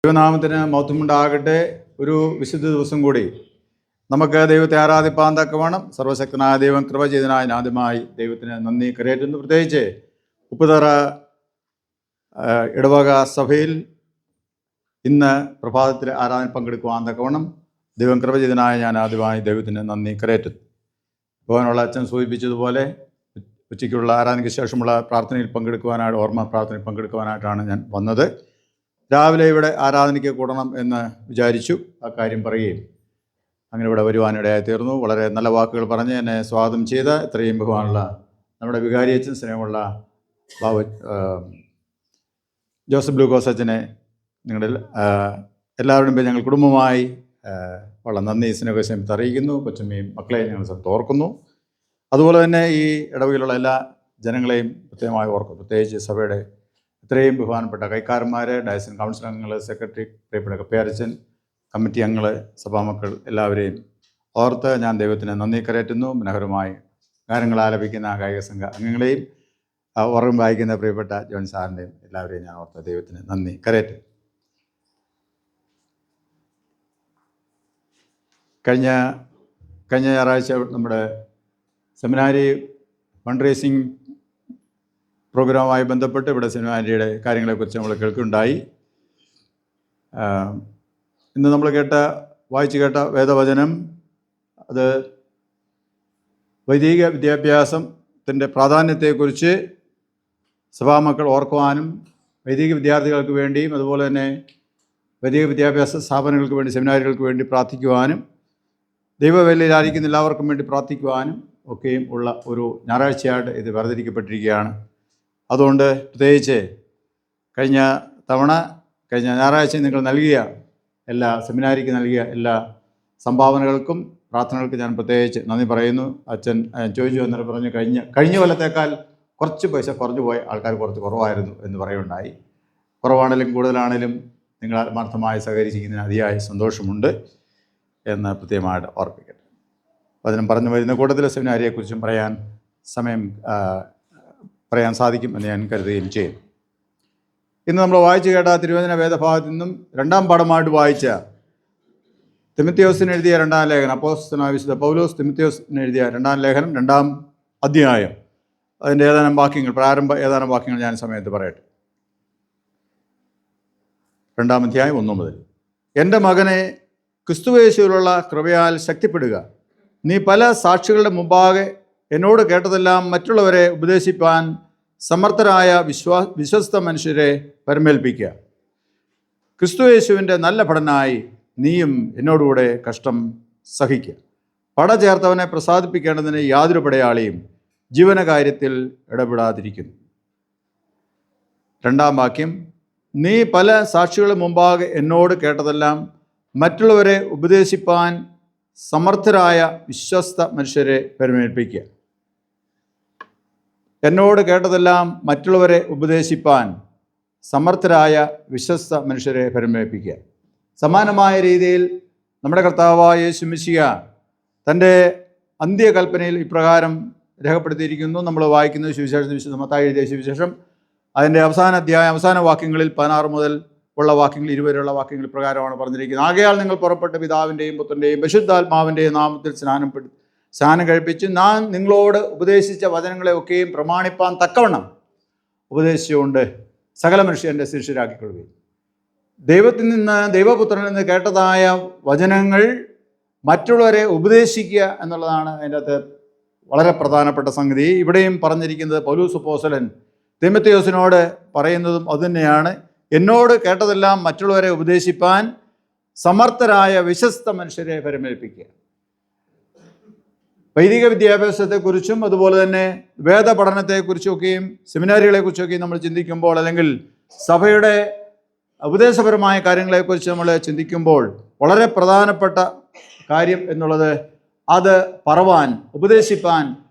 ദൈവനാമത്തിന് മഹത്വമുണ്ടാകട്ടെ. ഒരു വിശുദ്ധ ദിവസം കൂടി നമുക്ക് ദൈവത്തെ ആരാധിപ്പാൻ തക്കവണ്ണം സർവശക്തനായ ദൈവം കൃപ ചെയ്തതിനായി ആദ്യമായി ദൈവത്തിന് നന്ദി കരയേറ്റുന്നു. പ്രത്യേകിച്ച് ഉപ്പുതറ ഇടവക സഭയിൽ ഇന്ന് പ്രഭാതത്തിൽ ആരാധന പങ്കെടുക്കുവാൻ തക്കവണ്ണം ദൈവം കൃപ ചെയ്തതിനായി ഞാൻ ആദ്യമായി ദൈവത്തിന് നന്ദി കരയേറ്റുന്നു. ഭവനുള്ള അച്ഛൻ സൂചിപ്പിച്ചതുപോലെ ഉച്ചയ്ക്കുള്ള ആരാധനയ്ക്ക് ശേഷമുള്ള പ്രാർത്ഥനയിൽ പങ്കെടുക്കുവാനായിട്ട്, ഓർമ്മ പ്രാർത്ഥനയിൽ പങ്കെടുക്കുവാനായിട്ടാണ് ഞാൻ വന്നത്. രാവിലെ ഇവിടെ ആരാധനയ്ക്ക് കൂടണം എന്ന് വിചാരിച്ചു. ആ കാര്യം പറയുകയും അങ്ങനെ ഇവിടെ വരുവാനിടയായി തീർന്നു. വളരെ നല്ല വാക്കുകൾ പറഞ്ഞ് എന്നെ സ്വാഗതം ചെയ്ത് ഇത്രയും ബഹുമാനുള്ള നമ്മുടെ വികാരിയച്ഛൻ, സ്നേഹമുള്ള ബാബു ജോസഫ് ബ്ലൂക്കോസ് അച്ഛനെ നിങ്ങളിൽ എല്ലാവരുടെയും പേര് ഞങ്ങൾ കുടുംബമായി വളരെ നന്ദി സ്നേഹം അറിയിക്കുന്നു. കൊച്ചമ്മയും മക്കളെയും ഞങ്ങൾ സ്ഥലത്ത് ഓർക്കുന്നു. അതുപോലെ തന്നെ ഈ ഇടവകയിലുള്ള എല്ലാ ജനങ്ങളെയും പ്രത്യേകമായി ഓർക്കും. പ്രത്യേകിച്ച് സഭയുടെ ഇത്രയും ബഹുമാനപ്പെട്ട കൈക്കാരന്മാർ, ഡയസൻ കൗൺസിൽ അംഗങ്ങൾ, സെക്രട്ടറി, പ്രിയപ്പെട്ട കപ്പ്യാരച്ചൻ, കമ്മിറ്റി അംഗങ്ങൾ, സഭാമക്കൾ എല്ലാവരെയും ഓർത്ത് ഞാൻ ദൈവത്തിന് നന്ദി കരയറ്റുന്നു. മനോഹരമായി ഗാനങ്ങൾ ആലപിക്കുന്ന ഗായക സംഘ അംഗങ്ങളെയും ഓർമ്മ വായിക്കുന്ന പ്രിയപ്പെട്ട ജോൺ സാറിൻ്റെയും എല്ലാവരെയും ഞാൻ ഓർത്ത് ദൈവത്തിന് നന്ദി കരയറ്റുന്നു. കഴിഞ്ഞ ഞായറാഴ്ച നമ്മുടെ സെമിനാരി ഫണ്ട് റേസിംഗ് പ്രോഗ്രാമുമായി ബന്ധപ്പെട്ട് ഇവിടെ സെമിനാരിയുടെ കാര്യങ്ങളെക്കുറിച്ച് നമ്മൾ കേൾക്കുകയുണ്ടായി. ഇന്ന് നമ്മൾ വായിച്ചു കേട്ട വേദവചനം അത് വൈദിക വിദ്യാഭ്യാസത്തിൻ്റെ പ്രാധാന്യത്തെക്കുറിച്ച് സഭാമക്കൾ ഓർക്കുവാനും വൈദിക വിദ്യാർത്ഥികൾക്ക് വേണ്ടിയും അതുപോലെ തന്നെ വൈദിക വിദ്യാഭ്യാസ സ്ഥാപനങ്ങൾക്ക് വേണ്ടി, സെമിനാരികൾക്ക് വേണ്ടി പ്രാർത്ഥിക്കുവാനും ദൈവവേലയിലായിരിക്കുന്ന എല്ലാവർക്കും വേണ്ടി പ്രാർത്ഥിക്കുവാനും ഒക്കെയും ഉള്ള ഒരു ഞായറാഴ്ചയായിട്ട് ഇത് വേർതിരിക്കപ്പെട്ടിരിക്കുകയാണ്. അതുകൊണ്ട് പ്രത്യേകിച്ച് കഴിഞ്ഞ ഞായറാഴ്ച നിങ്ങൾ നൽകിയ സെമിനാരിക്ക് നൽകിയ എല്ലാ സംഭാവനകൾക്കും പ്രാർത്ഥനകൾക്കും ഞാൻ പ്രത്യേകിച്ച് നന്ദി പറയുന്നു. അച്ഛൻ ചോദിച്ചു എന്നൊക്കെ പറഞ്ഞു, കഴിഞ്ഞ കൊല്ലത്തേക്കാൾ കുറച്ച് പൈസ കുറഞ്ഞു പോയ ആൾക്കാർ കുറച്ച് കുറവായിരുന്നു എന്ന് പറയുണ്ടായി. കുറവാണെങ്കിലും കൂടുതലാണെങ്കിലും നിങ്ങൾ ആത്മാർത്ഥമായി സഹകരിച്ചിരിക്കുന്നതിന് അതിയായ സന്തോഷമുണ്ട് എന്ന് പ്രത്യേകമായിട്ട് ഓർപ്പിക്കട്ടെ. വചനം പറഞ്ഞു വരുന്ന കൂട്ടത്തിൽ സെമിനാരിയെക്കുറിച്ചും പറയാൻ സാധിക്കും എന്ന് ഞാൻ കരുതുകയും ചെയ്യും. ഇന്ന് നമ്മൾ വായിച്ചു കേട്ട തിരുവചന വേദഭാഗത്തു നിന്നും രണ്ടാം പാഠമായിട്ട് വായിച്ച തിമത്തിയോസിന് എഴുതിയ രണ്ടാം ലേഖനം, അപ്പോസ്തലനായ വിശുദ്ധ പൗലോസ് തിമത്തിയോസിന് എഴുതിയ രണ്ടാം ലേഖനം 2-ാം അധ്യായം, അതിൻ്റെ പ്രാരംഭ ഏതാനും വാക്യങ്ങൾ ഞാൻ സമയത്ത് പറയട്ടെ. 2-ാം അധ്യായം 1 മുതൽ. എൻ്റെ മകനെ, ക്രിസ്തുയേശുവിലുള്ള കൃപയാൽ ശക്തിപ്പെടുക. നീ പല സാക്ഷികളുടെ മുമ്പാകെ എന്നോട് കേട്ടതെല്ലാം മറ്റുള്ളവരെ ഉപദേശിപ്പാൻ സമർത്ഥരായ വിശ്വസ്ത മനുഷ്യരെ പരമേൽപ്പിക്കുക. ക്രിസ്തുയേശുവിൻ്റെ നല്ല ഭടനായി നീയും എന്നോടുകൂടെ കഷ്ടം സഹിക്കുക. പട ചേർത്തവനെ പ്രസാദിപ്പിക്കേണ്ടതിന് യാതൊരു പടയാളിയും ജീവനകാര്യത്തിൽ ഇടപെടാതിരിക്കുന്നു. 2-ാം വാക്യം, നീ പല സാക്ഷികളുടെ മുമ്പാകെ എന്നോട് കേട്ടതെല്ലാം മറ്റുള്ളവരെ ഉപദേശിപ്പാൻ സമർത്ഥരായ വിശ്വസ്ത മനുഷ്യരെ പരമേൽപ്പിക്കുക. എന്നോട് കേട്ടതെല്ലാം മറ്റുള്ളവരെ ഉപദേശിപ്പാൻ സമർത്ഥരായ വിശ്വസ്ത മനുഷ്യരെ പരമേൽപ്പിക്കുക. സമാനമായ രീതിയിൽ നമ്മുടെ കർത്താവായ യേശു മിശിഹ തൻ്റെ അന്ത്യകൽപ്പനയിൽ ഇപ്രകാരം രേഖപ്പെടുത്തിയിരിക്കുന്നു. നമ്മൾ വായിക്കുന്ന സുവിശേഷം, വിശുദ്ധ മത്തായി എഴുതിയ സുവിശേഷം അതിൻ്റെ അവസാന വാക്യങ്ങളിൽ 16 മുതൽ ഉള്ള വാക്യങ്ങൾ 20 വരെയുള്ള വാക്യങ്ങൾ പ്രകാരമാണ് പറഞ്ഞിരിക്കുന്നത്. ആകയാൽ നിങ്ങൾ പുറപ്പെട്ട് പിതാവിൻ്റെയും പുത്രൻ്റെയും പരിശുദ്ധാത്മാവിൻ്റെയും നാമത്തിൽ സ്നാനം കഴിപ്പിച്ച് ഞാൻ നിങ്ങളോട് ഉപദേശിച്ച വചനങ്ങളെ ഒക്കെയും പ്രമാണിപ്പാൻ തക്കവണ്ണം ഉപദേശിച്ചുകൊണ്ട് സകല മനുഷ്യൻ്റെ ശിഷ്യരാക്കിക്കൊള്ളുകയും. ദൈവത്തിൽ നിന്ന്, ദൈവപുത്രനിൽ നിന്ന് കേട്ടതായ വചനങ്ങൾ മറ്റുള്ളവരെ ഉപദേശിക്കുക എന്നുള്ളതാണ് അതിൻ്റെ അകത്ത് വളരെ പ്രധാനപ്പെട്ട സംഗതി. ഇവിടെയും പറഞ്ഞിരിക്കുന്നത് പൗലോസ് അപ്പോസ്തലൻ തിമത്തിയോസിനോട് പറയുന്നതും അതുതന്നെയാണ്. എന്നോട് കേട്ടതെല്ലാം മറ്റുള്ളവരെ ഉപദേശിപ്പാൻ സമർത്ഥരായ വിശ്വസ്ത മനുഷ്യരെ പരമേൽപ്പിക്കുക. വൈദിക വിദ്യാഭ്യാസത്തെക്കുറിച്ചും അതുപോലെ തന്നെ വേദപഠനത്തെക്കുറിച്ചൊക്കെയും സെമിനാരികളെക്കുറിച്ചൊക്കെയും നമ്മൾ ചിന്തിക്കുമ്പോൾ, അല്ലെങ്കിൽ സഭയുടെ ഉപദേശപരമായ കാര്യങ്ങളെക്കുറിച്ച് നമ്മൾ ചിന്തിക്കുമ്പോൾ വളരെ പ്രധാനപ്പെട്ട കാര്യം എന്നുള്ളത് അത് ഉപദേശിപ്പാൻ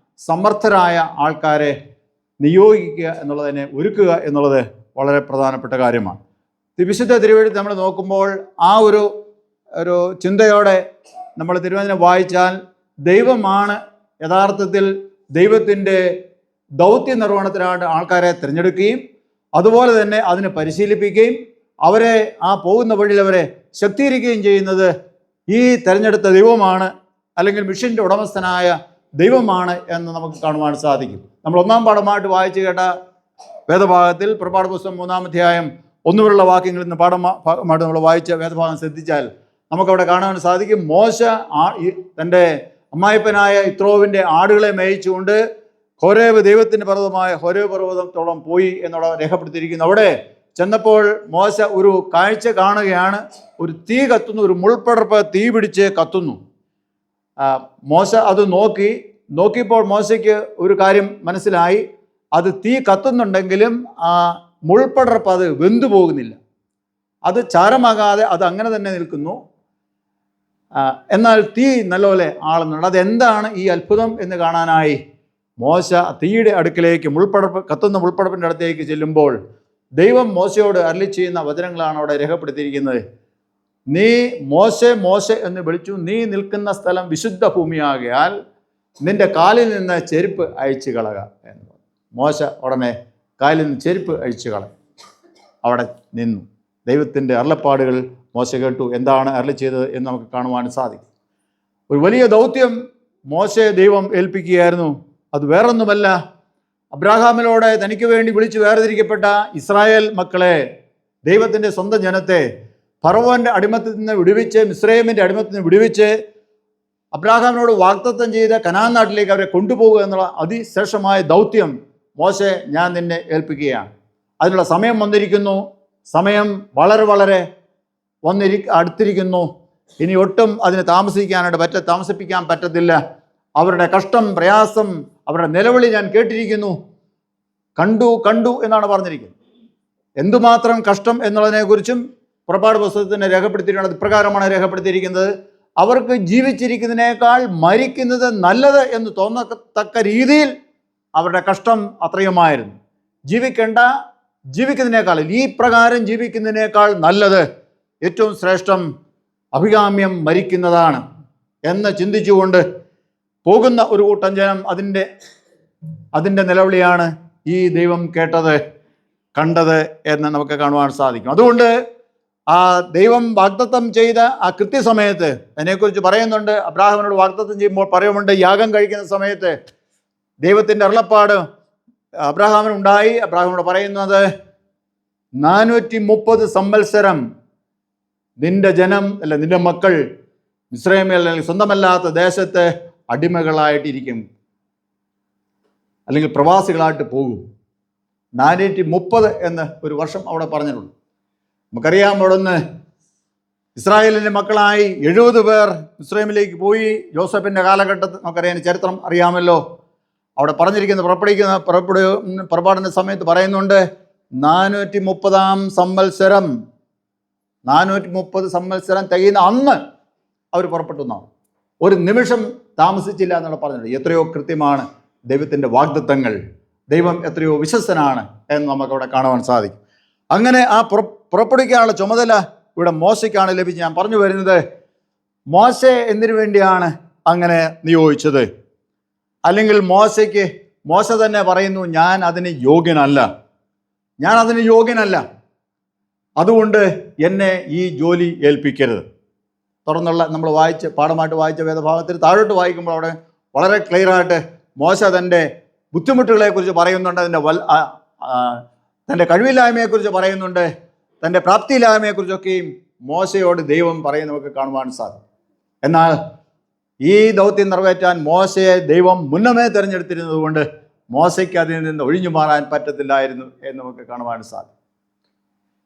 സമർത്ഥരായ ആൾക്കാരെ നിയോഗിക്കുക എന്നുള്ളതിനെ ഒരുക്കുക എന്നുള്ളത് വളരെ പ്രധാനപ്പെട്ട കാര്യമാണ്. വിശുദ്ധ തിരുവെഴുത്ത് നമ്മൾ നോക്കുമ്പോൾ ആ ഒരു ചിന്തയോടെ നമ്മൾ തിരുവചനം വായിച്ചാൽ ദൈവമാണ് യഥാർത്ഥത്തിൽ ദൈവത്തിൻ്റെ ദൗത്യ നിർവഹണത്തിനായിട്ട് ആൾക്കാരെ തിരഞ്ഞെടുക്കുകയും അതുപോലെ തന്നെ അതിനെ പരിശീലിപ്പിക്കുകയും അവരെ ആ പോകുന്ന വഴിയിൽ അവരെ ശക്തീകരിക്കുകയും ചെയ്യുന്നത് ഈ തിരഞ്ഞെടുത്ത ദൈവമാണ്, അല്ലെങ്കിൽ മിഷൻ്റെ ഉടമസ്ഥനായ ദൈവമാണ് എന്ന് നമുക്ക് കാണുവാൻ സാധിക്കും. നമ്മൾ ഒന്നാം പാഠമായിട്ട് വായിച്ചു കേട്ട വേദഭാഗത്തിൽ പുറപ്പാട് പുസ്തകം 3-ാം അധ്യായം 1 വരെയുള്ള വാക്യങ്ങളിൽ നിന്ന് പാഠമായിട്ട് നമ്മൾ വായിച്ച വേദഭാഗം ശ്രദ്ധിച്ചാൽ നമുക്കവിടെ കാണാൻ സാധിക്കും. മോശ തൻ്റെ അമ്മായിപ്പനായ യിത്രോവിൻ്റെ ആടുകളെ മേയിച്ചുകൊണ്ട് ഹോരേബ് ദൈവത്തിൻ്റെ പർവ്വതമായ ഹോരേബ് പർവ്വതത്തോളം പോയി എന്നുള്ള രേഖപ്പെടുത്തിയിരിക്കുന്നു. അവിടെ ചെന്നപ്പോൾ മോശ ഒരു കാഴ്ച കാണുകയാണ്. ഒരു തീ കത്തുന്നു, ഒരു മുൾപ്പടർപ്പ് തീ പിടിച്ച് കത്തുന്നു. മോശ അത് നോക്കിയപ്പോൾ മോശയ്ക്ക് ഒരു കാര്യം മനസ്സിലായി. അത് തീ കത്തുന്നുണ്ടെങ്കിലും ആ മുൾപ്പടർപ്പ് അത് വെന്തു പോകുന്നില്ല, അത് ചാരമാകാതെ അത് അങ്ങനെ തന്നെ നിൽക്കുന്നു. എന്നാൽ തീ നല്ലപോലെ ആളുന്നുണ്ട്. അതെന്താണ് ഈ അത്ഭുതം എന്ന് കാണാനായി മോശ തീയുടെ അടുക്കിലേക്ക് കത്തുന്ന മുൾപ്പടർപ്പിൻ്റെ അടുത്തേക്ക് ചെല്ലുമ്പോൾ ദൈവം മോശയോട് അരുളി ചെയ്യുന്ന വചനങ്ങളാണ് അവിടെ രേഖപ്പെടുത്തിയിരിക്കുന്നത്. നീ മോശെ മോശെ എന്ന് വിളിച്ചു, നീ നിൽക്കുന്ന സ്ഥലം വിശുദ്ധ ഭൂമിയാകയാൽ നിന്റെ കാലിൽ നിന്ന് ചെരുപ്പ് അഴിച്ചു കളക എന്ന് പറഞ്ഞു. മോശ ഉടനെ കാലിൽ നിന്ന് ചെരുപ്പ് അഴിച്ചു കളയും, അവിടെ നിന്നു. ദൈവത്തിൻ്റെ അരുളപ്പാടുകൾ മോശ കേട്ടു. എന്താണ് അരുളി ചെയ്തത് എന്ന് നമുക്ക് കാണുവാൻ സാധിക്കും. ഒരു വലിയ ദൗത്യം മോശയെ ദൈവം ഏൽപ്പിക്കുകയായിരുന്നു. അത് വേറൊന്നുമല്ല, അബ്രാഹാമിലൂടെ തനിക്ക് വേണ്ടി വിളിച്ച് വേർതിരിക്കപ്പെട്ട ഇസ്രായേൽ മക്കളെ, ദൈവത്തിൻ്റെ സ്വന്തം ജനത്തെ ഫറവോൻ്റെ അടിമത്തിൽ നിന്ന് വിടുവിച്ച്, മിസ്രൈമിൻ്റെ അടിമത്തിൽ നിന്ന് വിടുവിച്ച് അബ്രാഹാമിനോട് വാഗ്ദത്തം ചെയ്ത കനാൻ നാട്ടിലേക്ക് അവരെ കൊണ്ടുപോകുക എന്നുള്ള അതിശ്രേഷ്ഠമായ ദൗത്യം മോശെ ഞാൻ നിന്നെ ഏൽപ്പിക്കുകയാണ്. അതിനുള്ള സമയം വന്നിരിക്കുന്നു. സമയം വളരെ അടുത്തിരിക്കുന്നു. ഇനി ഒട്ടും അതിന് താമസിപ്പിക്കാൻ പറ്റത്തില്ല. അവരുടെ കഷ്ടം, പ്രയാസം, അവരുടെ നിലവിളി ഞാൻ കേട്ടിരിക്കുന്നു. കണ്ടു എന്നാണ് പറഞ്ഞിരിക്കുന്നത്. എന്തുമാത്രം കഷ്ടം എന്നുള്ളതിനെക്കുറിച്ചും പുറപ്പാട് പുസ്തകത്തിന് രേഖപ്പെടുത്തിയിട്ടുള്ളത് ഇപ്രകാരമാണ് രേഖപ്പെടുത്തിയിരിക്കുന്നത്. അവർക്ക് ജീവിച്ചിരിക്കുന്നതിനേക്കാൾ മരിക്കുന്നത് നല്ലത് എന്ന് തോന്നത്തക്ക രീതിയിൽ അവരുടെ കഷ്ടം അത്രയുമായിരുന്നു. ജീവിക്കുന്നതിനേക്കാൾ ഈ പ്രകാരം ജീവിക്കുന്നതിനേക്കാൾ നല്ലത്, ഏറ്റവും ശ്രേഷ്ഠം, അഭികാമ്യം മരിക്കുന്നതാണ് എന്ന് ചിന്തിച്ചുകൊണ്ട് പോകുന്ന ഒരു കൂട്ടം ജനം അതിൻ്റെ നിലവിളിയാണ് ഈ ദൈവം കണ്ടത് എന്ന് നമുക്ക് കാണുവാൻ സാധിക്കും. അതുകൊണ്ട് ആ ദൈവം വാഗ്ദത്തം ചെയ്ത ആ കൃത്യസമയത്ത് അതിനെക്കുറിച്ച് പറയുന്നുണ്ട്. അബ്രാഹാമിനോട് വാഗ്ദത്തം ചെയ്യുമ്പോൾ പറയുന്നുണ്ട്, യാഗം കഴിക്കുന്ന സമയത്ത് ദൈവത്തിൻ്റെ അരുളപ്പാട് അബ്രാഹാമിനുണ്ടായി. അബ്രാഹാമിനോട് പറയുന്നത് 430 സംവത്സരം നിന്റെ മക്കൾ മിസ്രൈമിൽ അല്ലെങ്കിൽ സ്വന്തമല്ലാത്ത ദേശത്ത് അടിമകളായിട്ടിരിക്കും, അല്ലെങ്കിൽ പ്രവാസികളായിട്ട് പോകും. 430 എന്ന് ഒരു വർഷം അവിടെ പറഞ്ഞിട്ടുണ്ട്. നമുക്കറിയാം, അവിടെ നിന്ന് ഇസ്രായേലിൻ്റെ മക്കളായി 70 പേർ മിസ്രൈമിലേക്ക് പോയി. ജോസഫിൻ്റെ കാലഘട്ടത്തിൽ നമുക്കറിയാം, ചരിത്രം അറിയാമല്ലോ. അവിടെ പറഞ്ഞിരിക്കുന്ന പുറപ്പാടിൻ്റെ സമയത്ത് പറയുന്നുണ്ട് 430 സംവത്സരം 430 സംവത്സരം തികയുന്ന അന്ന് അവർ പുറപ്പെട്ടു എന്നാണ്. ഒരു നിമിഷം താമസിച്ചില്ല എന്നുള്ള പറഞ്ഞിട്ടുണ്ട്. എത്രയോ കൃത്യമാണ് ദൈവത്തിൻ്റെ വാഗ്ദത്തങ്ങൾ. ദൈവം എത്രയോ വിശ്വസ്തനാണ് എന്ന് നമുക്കവിടെ കാണുവാൻ സാധിക്കും. അങ്ങനെ ആ പുറപ്പെടുവിക്കാനുള്ള ചുമതല ഇവിടെ മോശയ്ക്കാണ് ലഭിച്ചത്. ഞാൻ പറഞ്ഞു വരുന്നത്, മോശെ എന്തിനു വേണ്ടിയാണ് അങ്ങനെ നിയോഗിച്ചത്? അല്ലെങ്കിൽ മോശ തന്നെ പറയുന്നു, ഞാൻ അതിന് യോഗ്യനല്ല, അതുകൊണ്ട് എന്നെ ഈ ജോലി ഏൽപ്പിക്കരുത്. തുടർന്നുള്ള നമ്മൾ പാഠമായിട്ട് വായിച്ച വേദഭാഗത്തിൽ താഴോട്ട് വായിക്കുമ്പോൾ അവിടെ വളരെ ക്ലിയറായിട്ട് മോശ തൻ്റെ ബുദ്ധിമുട്ടുകളെക്കുറിച്ച് പറയുന്നുണ്ട്, തൻ്റെ കഴിവില്ലായ്മയെക്കുറിച്ച് പറയുന്നുണ്ട്, തൻ്റെ പ്രാപ്തിയില്ലായ്മയെക്കുറിച്ചൊക്കെയും മോശയോട് ദൈവം നമുക്ക് കാണുവാൻ സാധിക്കും. എന്നാൽ ഈ ദൗത്യം നിറവേറ്റാൻ മോശയെ ദൈവം മുന്നമേ തിരഞ്ഞെടുത്തിരുന്നത് കൊണ്ട് മോശയ്ക്ക് അതിൽ നിന്ന് ഒഴിഞ്ഞു മാറാൻ പറ്റത്തില്ലായിരുന്നു എന്ന് നമുക്ക് കാണുവാൻ സാധിക്കും.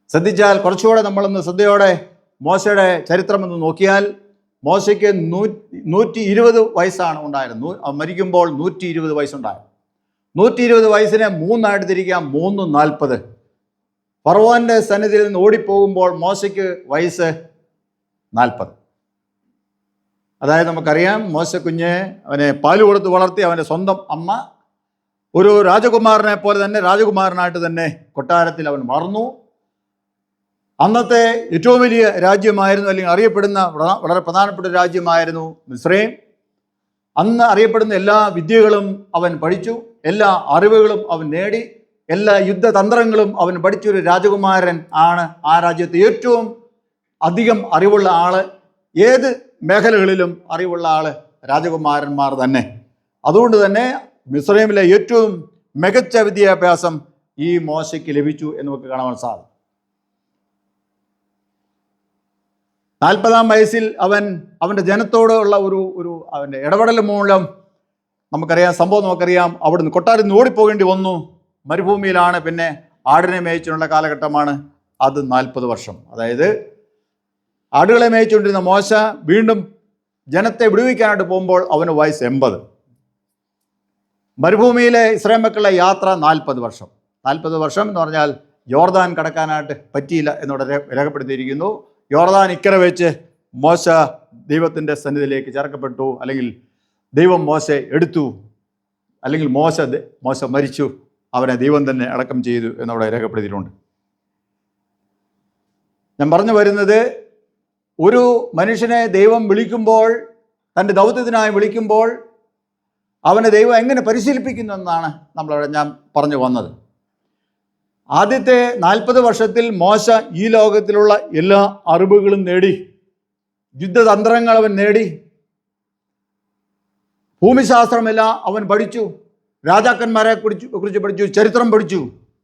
ശ്രദ്ധിച്ചാൽ കുറച്ചുകൂടെ നമ്മളൊന്ന് ശ്രദ്ധയോടെ മോശയുടെ ചരിത്രമൊന്ന് നോക്കിയാൽ, മോശയ്ക്ക് 120 വയസ്സാണ് ഉണ്ടായിരുന്നത്. മരിക്കുമ്പോൾ 120 വയസ്സുണ്ടായിരുന്നു. 120 വയസ്സിനെ 3 തിരിക്കാം, 3 40. ഫറവോന്റെ സന്നിധിയിൽ നിന്ന് ഓടിപ്പോകുമ്പോൾ മോശയ്ക്ക് വയസ്സ് 40. അതായത് നമുക്കറിയാം, മോശ അവനെ പാല് കൊടുത്ത് വളർത്തി അവൻ്റെ സ്വന്തം അമ്മ ഒരു രാജകുമാരനെ പോലെ തന്നെ രാജകുമാരനായിട്ട് തന്നെ കൊട്ടാരത്തിൽ അവൻ വളർന്നു. അന്നത്തെ ഏറ്റവും വലിയ രാജ്യമായിരുന്നു, അല്ലെങ്കിൽ അറിയപ്പെടുന്ന വളരെ പ്രധാനപ്പെട്ട രാജ്യമായിരുന്നു മിസ്രൈം. അന്ന് അറിയപ്പെടുന്ന എല്ലാ വിദ്യകളും അവൻ പഠിച്ചു, എല്ലാ അറിവുകളും അവൻ നേടി, എല്ലാ യുദ്ധതന്ത്രങ്ങളും അവൻ പഠിച്ചൊരു രാജകുമാരൻ ആണ്. ആ രാജ്യത്ത് ഏറ്റവും അധികം അറിവുള്ള ആള്, ഏത് മേഖലകളിലും അറിവുള്ള ആള് രാജകുമാരന്മാർ തന്നെ. അതുകൊണ്ട് തന്നെ മിസ്രൈമിലെ ഏറ്റവും മികച്ച വിദ്യാഭ്യാസം ഈ മോശയ്ക്ക് ലഭിച്ചു എന്ന് നമുക്ക് കാണാൻ സാധിക്കും. 40-ാം വയസ്സിൽ അവൻ്റെ ജനത്തോടുള്ള ഒരു അവൻ്റെ ഇടപെടൽ മൂലം നമുക്കറിയാം, സംഭവം നമുക്കറിയാം. അവിടുന്ന് കൊട്ടാരത്തിൽ നിന്ന് ഓടിപ്പോകേണ്ടി വന്നു. മരുഭൂമിയിലാണ്, പിന്നെ ആടിനെ മേയിച്ചുള്ള കാലഘട്ടമാണ് അത്. 40 വർഷം, അതായത് ആടുകളെ മേയിച്ചുകൊണ്ടിരുന്ന മോശ വീണ്ടും ജനത്തെ വിടുവിക്കാനായിട്ട് പോകുമ്പോൾ അവന് വയസ്സ് 80. മരുഭൂമിയിലെ ഇസ്രായേൽ മക്കളുടെ യാത്ര 40 വർഷം. 40 വർഷം എന്ന് പറഞ്ഞാൽ യോർദാൻ കടക്കാനായിട്ട് പറ്റിയില്ല എന്നിവിടെ രേഖപ്പെടുത്തിയിരിക്കുന്നു. യോർദാൻ ഇക്കരെ വെച്ച് മോശ ദൈവത്തിൻ്റെ സന്നിധിയിലേക്ക് ചേർക്കപ്പെട്ടു, അല്ലെങ്കിൽ ദൈവം മോശയെ എടുത്തു, അല്ലെങ്കിൽ മോശ മരിച്ചു, അവനെ ദൈവം തന്നെ അടക്കം ചെയ്തു എന്നവിടെ രേഖപ്പെടുത്തിയിട്ടുണ്ട്. ഞാൻ പറഞ്ഞു വരുന്നത്, ഒരു മനുഷ്യനെ ദൈവം വിളിക്കുമ്പോൾ, തൻ്റെ ദൗത്യത്തിനായി വിളിക്കുമ്പോൾ അവനെ ദൈവം എങ്ങനെ പരിശീലിപ്പിക്കുന്നു എന്നാണ് ഞാൻ പറഞ്ഞു വന്നത്. ആദ്യത്തെ 40 വർഷത്തിൽ മോശ ഈ ലോകത്തിലുള്ള എല്ലാ അറിവുകളും നേടി, യുദ്ധതന്ത്രങ്ങൾ അവൻ നേടി, ഭൂമിശാസ്ത്രമെല്ലാം അവൻ പഠിച്ചു, രാജാക്കന്മാരെ കുറിച്ച് പഠിച്ചു, ചരിത്രം പഠിച്ചു.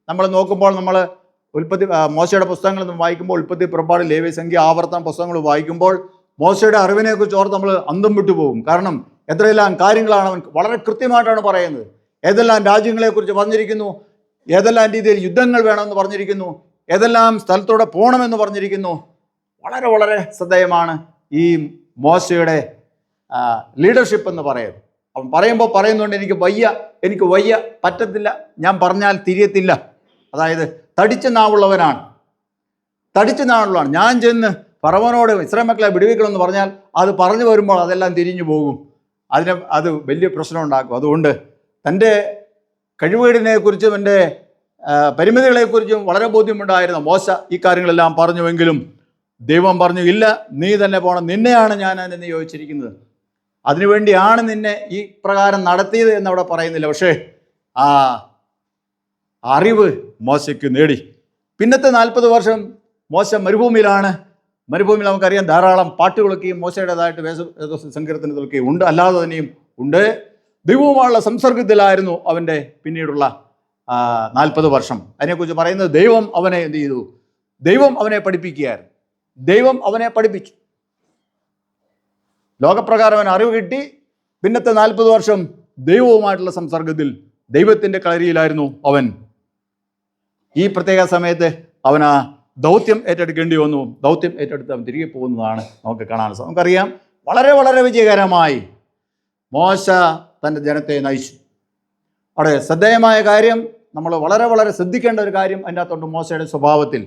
നമ്മൾ നോക്കുമ്പോൾ, നമ്മൾ മോശയുടെ പുസ്തകങ്ങൾ വായിക്കുമ്പോൾ, ഉൽപ്പത്തി, പുറപ്പാട്, ലേവ്യ, സംഖ്യ, ആവർത്തന പുസ്തകങ്ങൾ വായിക്കുമ്പോൾ മോശയുടെ അറിവിനെക്കുറിച്ച് ഓർത്ത് നമ്മൾ അന്തം വിട്ടുപോകും. കാരണം എത്രയെല്ലാം കാര്യങ്ങളാണ് അവൻ വളരെ കൃത്യമായിട്ടാണ് പറയുന്നത്. ഏതെല്ലാം രാജ്യങ്ങളെക്കുറിച്ച് പറഞ്ഞിരിക്കുന്നു, ഏതെല്ലാം രീതിയിൽ യുദ്ധങ്ങൾ വേണമെന്ന് പറഞ്ഞിരിക്കുന്നു, ഏതെല്ലാം സ്ഥലത്തൂടെ പോകണമെന്ന് പറഞ്ഞിരിക്കുന്നു. വളരെ വളരെ ശ്രദ്ധേയമാണ് ഈ മോശയുടെ ലീഡർഷിപ്പ് എന്ന് പറയുന്നത്. അവൻ പറയുന്നുണ്ട്, എനിക്ക് വയ്യ, പറ്റത്തില്ല, ഞാൻ പറഞ്ഞാൽ തിരിയത്തില്ല. അതായത് തടിച്ച നാവുള്ളവനാണ്. ഞാൻ ചെന്ന് ഫറവോനോട് ഇസ്രായേൽ മക്കളെ വിടുവിക്കണമെന്ന് പറഞ്ഞാൽ അത് പറഞ്ഞു വരുമ്പോൾ അതെല്ലാം തിരിഞ്ഞു പോകും, അത് വലിയ പ്രശ്നം ഉണ്ടാക്കും. അതുകൊണ്ട് തൻ്റെ കഴിവുകേടിനെക്കുറിച്ചും എൻ്റെ പരിമിതികളെക്കുറിച്ചും വളരെ ബോധ്യമുണ്ടായിരുന്ന മോശ ഈ കാര്യങ്ങളെല്ലാം പറഞ്ഞുവെങ്കിലും ദൈവം പറഞ്ഞു, ഇല്ല, നീ തന്നെ പോകണം, നിന്നെയാണ് ഞാൻ അതിനെ നിയോഗിച്ചിരിക്കുന്നത്, അതിനുവേണ്ടിയാണ് നിന്നെ ഈ പ്രകാരം നടത്തിയത് എന്നവിടെ പറയുന്നില്ല. പക്ഷേ ആ അറിവ് മോശയ്ക്ക് നേടി. പിന്നത്തെ 40 വർഷം മോശ മരുഭൂമിയിലാണ്. മരുഭൂമിയിൽ നമുക്കറിയാം ധാരാളം പാട്ടുകളൊക്കെയും മോശയുടേതായിട്ട് സങ്കീർത്തനത്തിലൊക്കെയും ഉണ്ട്, അല്ലാതെ തന്നെയും ഉണ്ട്. ദൈവവുമായുള്ള സംസർഗത്തിലായിരുന്നു അവൻ്റെ പിന്നീടുള്ള 40 വർഷം. അതിനെക്കുറിച്ച് പറയുന്നത്, ദൈവം അവനെ എന്ത് ചെയ്തു? ദൈവം അവനെ പഠിപ്പിക്കുകയായിരുന്നു. ദൈവം അവനെ പഠിപ്പിച്ചു. ലോകപ്രകാരം അവൻ അറിവ് കിട്ടി. പിന്നത്തെ 40 വർഷം ദൈവവുമായിട്ടുള്ള സംസർഗത്തിൽ, ദൈവത്തിൻ്റെ കളരിയിലായിരുന്നു അവൻ. ഈ പ്രത്യേക സമയത്ത് അവൻ ആ ദൗത്യം ഏറ്റെടുക്കേണ്ടി വന്നു. ദൗത്യം ഏറ്റെടുത്ത് അവൻ തിരികെ പോകുന്നതാണ് നമുക്ക് കാണാൻ സാധിക്കും. നമുക്കറിയാം, വളരെ വളരെ വിജയകരമായി മോശ തൻ്റെ ജനത്തെ നയിച്ചു. അവിടെ ശ്രദ്ധേയമായ കാര്യം, നമ്മൾ വളരെ വളരെ ശ്രദ്ധിക്കേണ്ട ഒരു കാര്യം അതിൻ്റെ അകത്തുണ്ട്. മോശയുടെ സ്വഭാവത്തിൽ,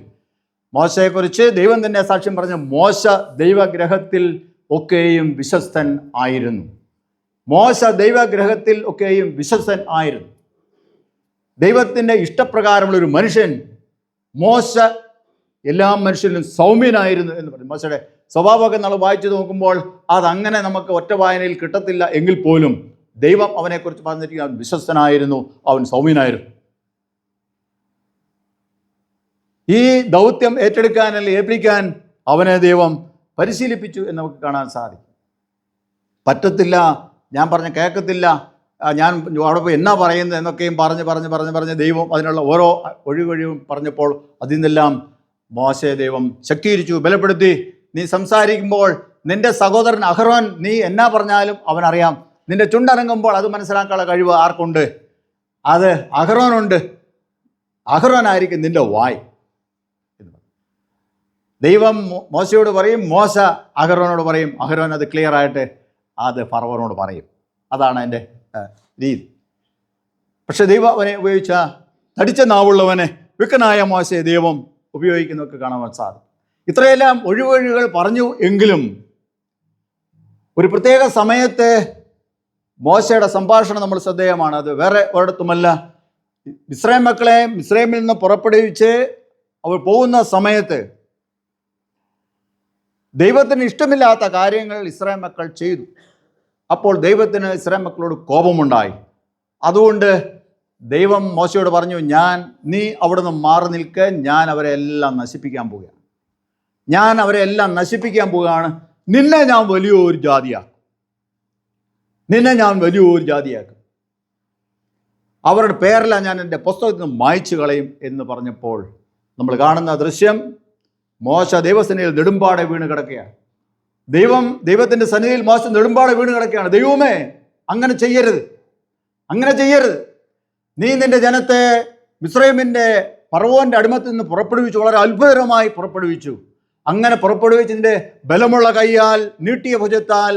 മോശയെക്കുറിച്ച് ദൈവം തന്നെ സാക്ഷ്യം പറഞ്ഞ, മോശ ദൈവഗ്രഹത്തിൽ ഒക്കെയും വിശ്വസ്തൻ ആയിരുന്നു. മോശ ദൈവഗ്രഹത്തിൽ ഒക്കെയും വിശ്വസ്തൻ ആയിരുന്നു. ദൈവത്തിൻ്റെ ഇഷ്ടപ്രകാരമുള്ളൊരു മനുഷ്യൻ. മോശ എല്ലാ മനുഷ്യരിലും സൗമ്യനായിരുന്നു എന്ന് പറയും. മോശയുടെ സ്വഭാവമൊക്കെ നമ്മൾ വായിച്ചു നോക്കുമ്പോൾ അതങ്ങനെ നമുക്ക് ഒറ്റ വായനയിൽ കിട്ടത്തില്ല. എങ്കിൽ പോലും ദൈവം അവനെക്കുറിച്ച് പറഞ്ഞിരിക്കുക, അവൻ വിശ്വസ്തനായിരുന്നു, അവൻ സൗമ്യനായിരുന്നു. ഈ ദൗത്യം ഏറ്റെടുക്കാൻ അല്ലെങ്കിൽ ഏൽപ്പിക്കാൻ അവനെ ദൈവം പരിശീലിപ്പിച്ചു എന്ന് നമുക്ക് കാണാൻ സാധിക്കും. പറ്റത്തില്ല, ഞാൻ പറഞ്ഞ കേൾക്കത്തില്ല, ഞാൻ അവിടെ പോയി എന്നാ പറയുന്നത് എന്നൊക്കെയും പറഞ്ഞ് ദൈവം അതിനുള്ള ഓരോ ഒഴിവും പറഞ്ഞപ്പോൾ അതിൽ നിന്നെല്ലാം മോശയെ ദൈവം ശക്തീകരിച്ചു, ബലപ്പെടുത്തി. നീ സംസാരിക്കുമ്പോൾ നിന്റെ സഹോദരൻ അഹ്റോൻ നീ എന്നാ പറഞ്ഞാലും അവനറിയാം. നിന്റെ ചുണ്ടനങ്ങുമ്പോൾ അത് മനസ്സിലാക്കാനുള്ള കഴിവ് ആർക്കുണ്ട്? അത് അഹ്റോനുണ്ട്. അഹ്റോനായിരിക്കും നിന്റെ വായ്. ദൈവം മോശയോട് പറയും, മോശ അഹ്റോനോട് പറയും, അഹ്റോൻ അത് ക്ലിയർ ആയിട്ട് അത് ഫറവോനോട് പറയും. അതാണ് അതിൻ്റെ രീതി. പക്ഷെ ദൈവം അവനെ ഉപയോഗിച്ച തടിച്ച നാവുള്ളവനെ, വിക്കനായ മോശയെ ദൈവം ഉപയോഗിക്കുന്നതൊക്കെ കാണാൻ സാധിക്കും. ഇത്രയെല്ലാം ഒഴിവൊഴികൾ പറഞ്ഞു എങ്കിലും ഒരു പ്രത്യേക സമയത്ത് മോശയുടെ സംഭാഷണം നമ്മൾ ശ്രദ്ധേയമാണ്. അത് വേറെ ഒരിടത്തുമല്ല. ഇസ്രായേൽ മക്കളെ മിസ്രൈമിൽ നിന്ന് പുറപ്പെടുവിച്ച് അവർ പോകുന്ന സമയത്ത് ദൈവത്തിന് ഇഷ്ടമില്ലാത്ത കാര്യങ്ങൾ ഇസ്രായേൽ മക്കൾ ചെയ്തു. അപ്പോൾ ദൈവത്തിന് ഇസ്രായേൽ മക്കളോട് കോപമുണ്ടായി. അതുകൊണ്ട് ദൈവം മോശയോട് പറഞ്ഞു, നീ അവിടുന്ന് മാറി നിൽക്കുക, ഞാൻ അവരെ എല്ലാം നശിപ്പിക്കാൻ പോവുകയാണ്. ഞാൻ അവരെ എല്ലാം നശിപ്പിക്കാൻ പോവുകയാണ്. നിന്നെ ഞാൻ വലിയൊരു ജാതിയാക്കും. അവരുടെ പേരെല്ലാം ഞാൻ എൻ്റെ പുസ്തകത്തിൽ നിന്ന് മായ്ച്ചു കളയും എന്ന് പറഞ്ഞപ്പോൾ നമ്മൾ കാണുന്ന ദൃശ്യം, മോശ ദൈവസന്നിധിയിൽ നെടുമ്പാടെ വീണ് കിടക്കുകയാണ്. ദൈവത്തിൻ്റെ സന്നിധിയിൽ മോശ നെടുമ്പാടെ വീണ് കിടക്കുകയാണ്. ദൈവമേ, അങ്ങനെ ചെയ്യരുത്. നീ നിന്റെ ജനത്തെ മിസ്രയീമിൻ്റെ ഫറവോന്റെ അടിമത്തിൽ നിന്ന് പുറപ്പെടുവിച്ചു, വളരെ അത്ഭുതകരമായി പുറപ്പെടുവിച്ചു. അങ്ങനെ പുറപ്പെടുവിച്ചതിൻ്റെ ബലമുള്ള കൈയാൽ, നീട്ടിയ ഭുജത്താൽ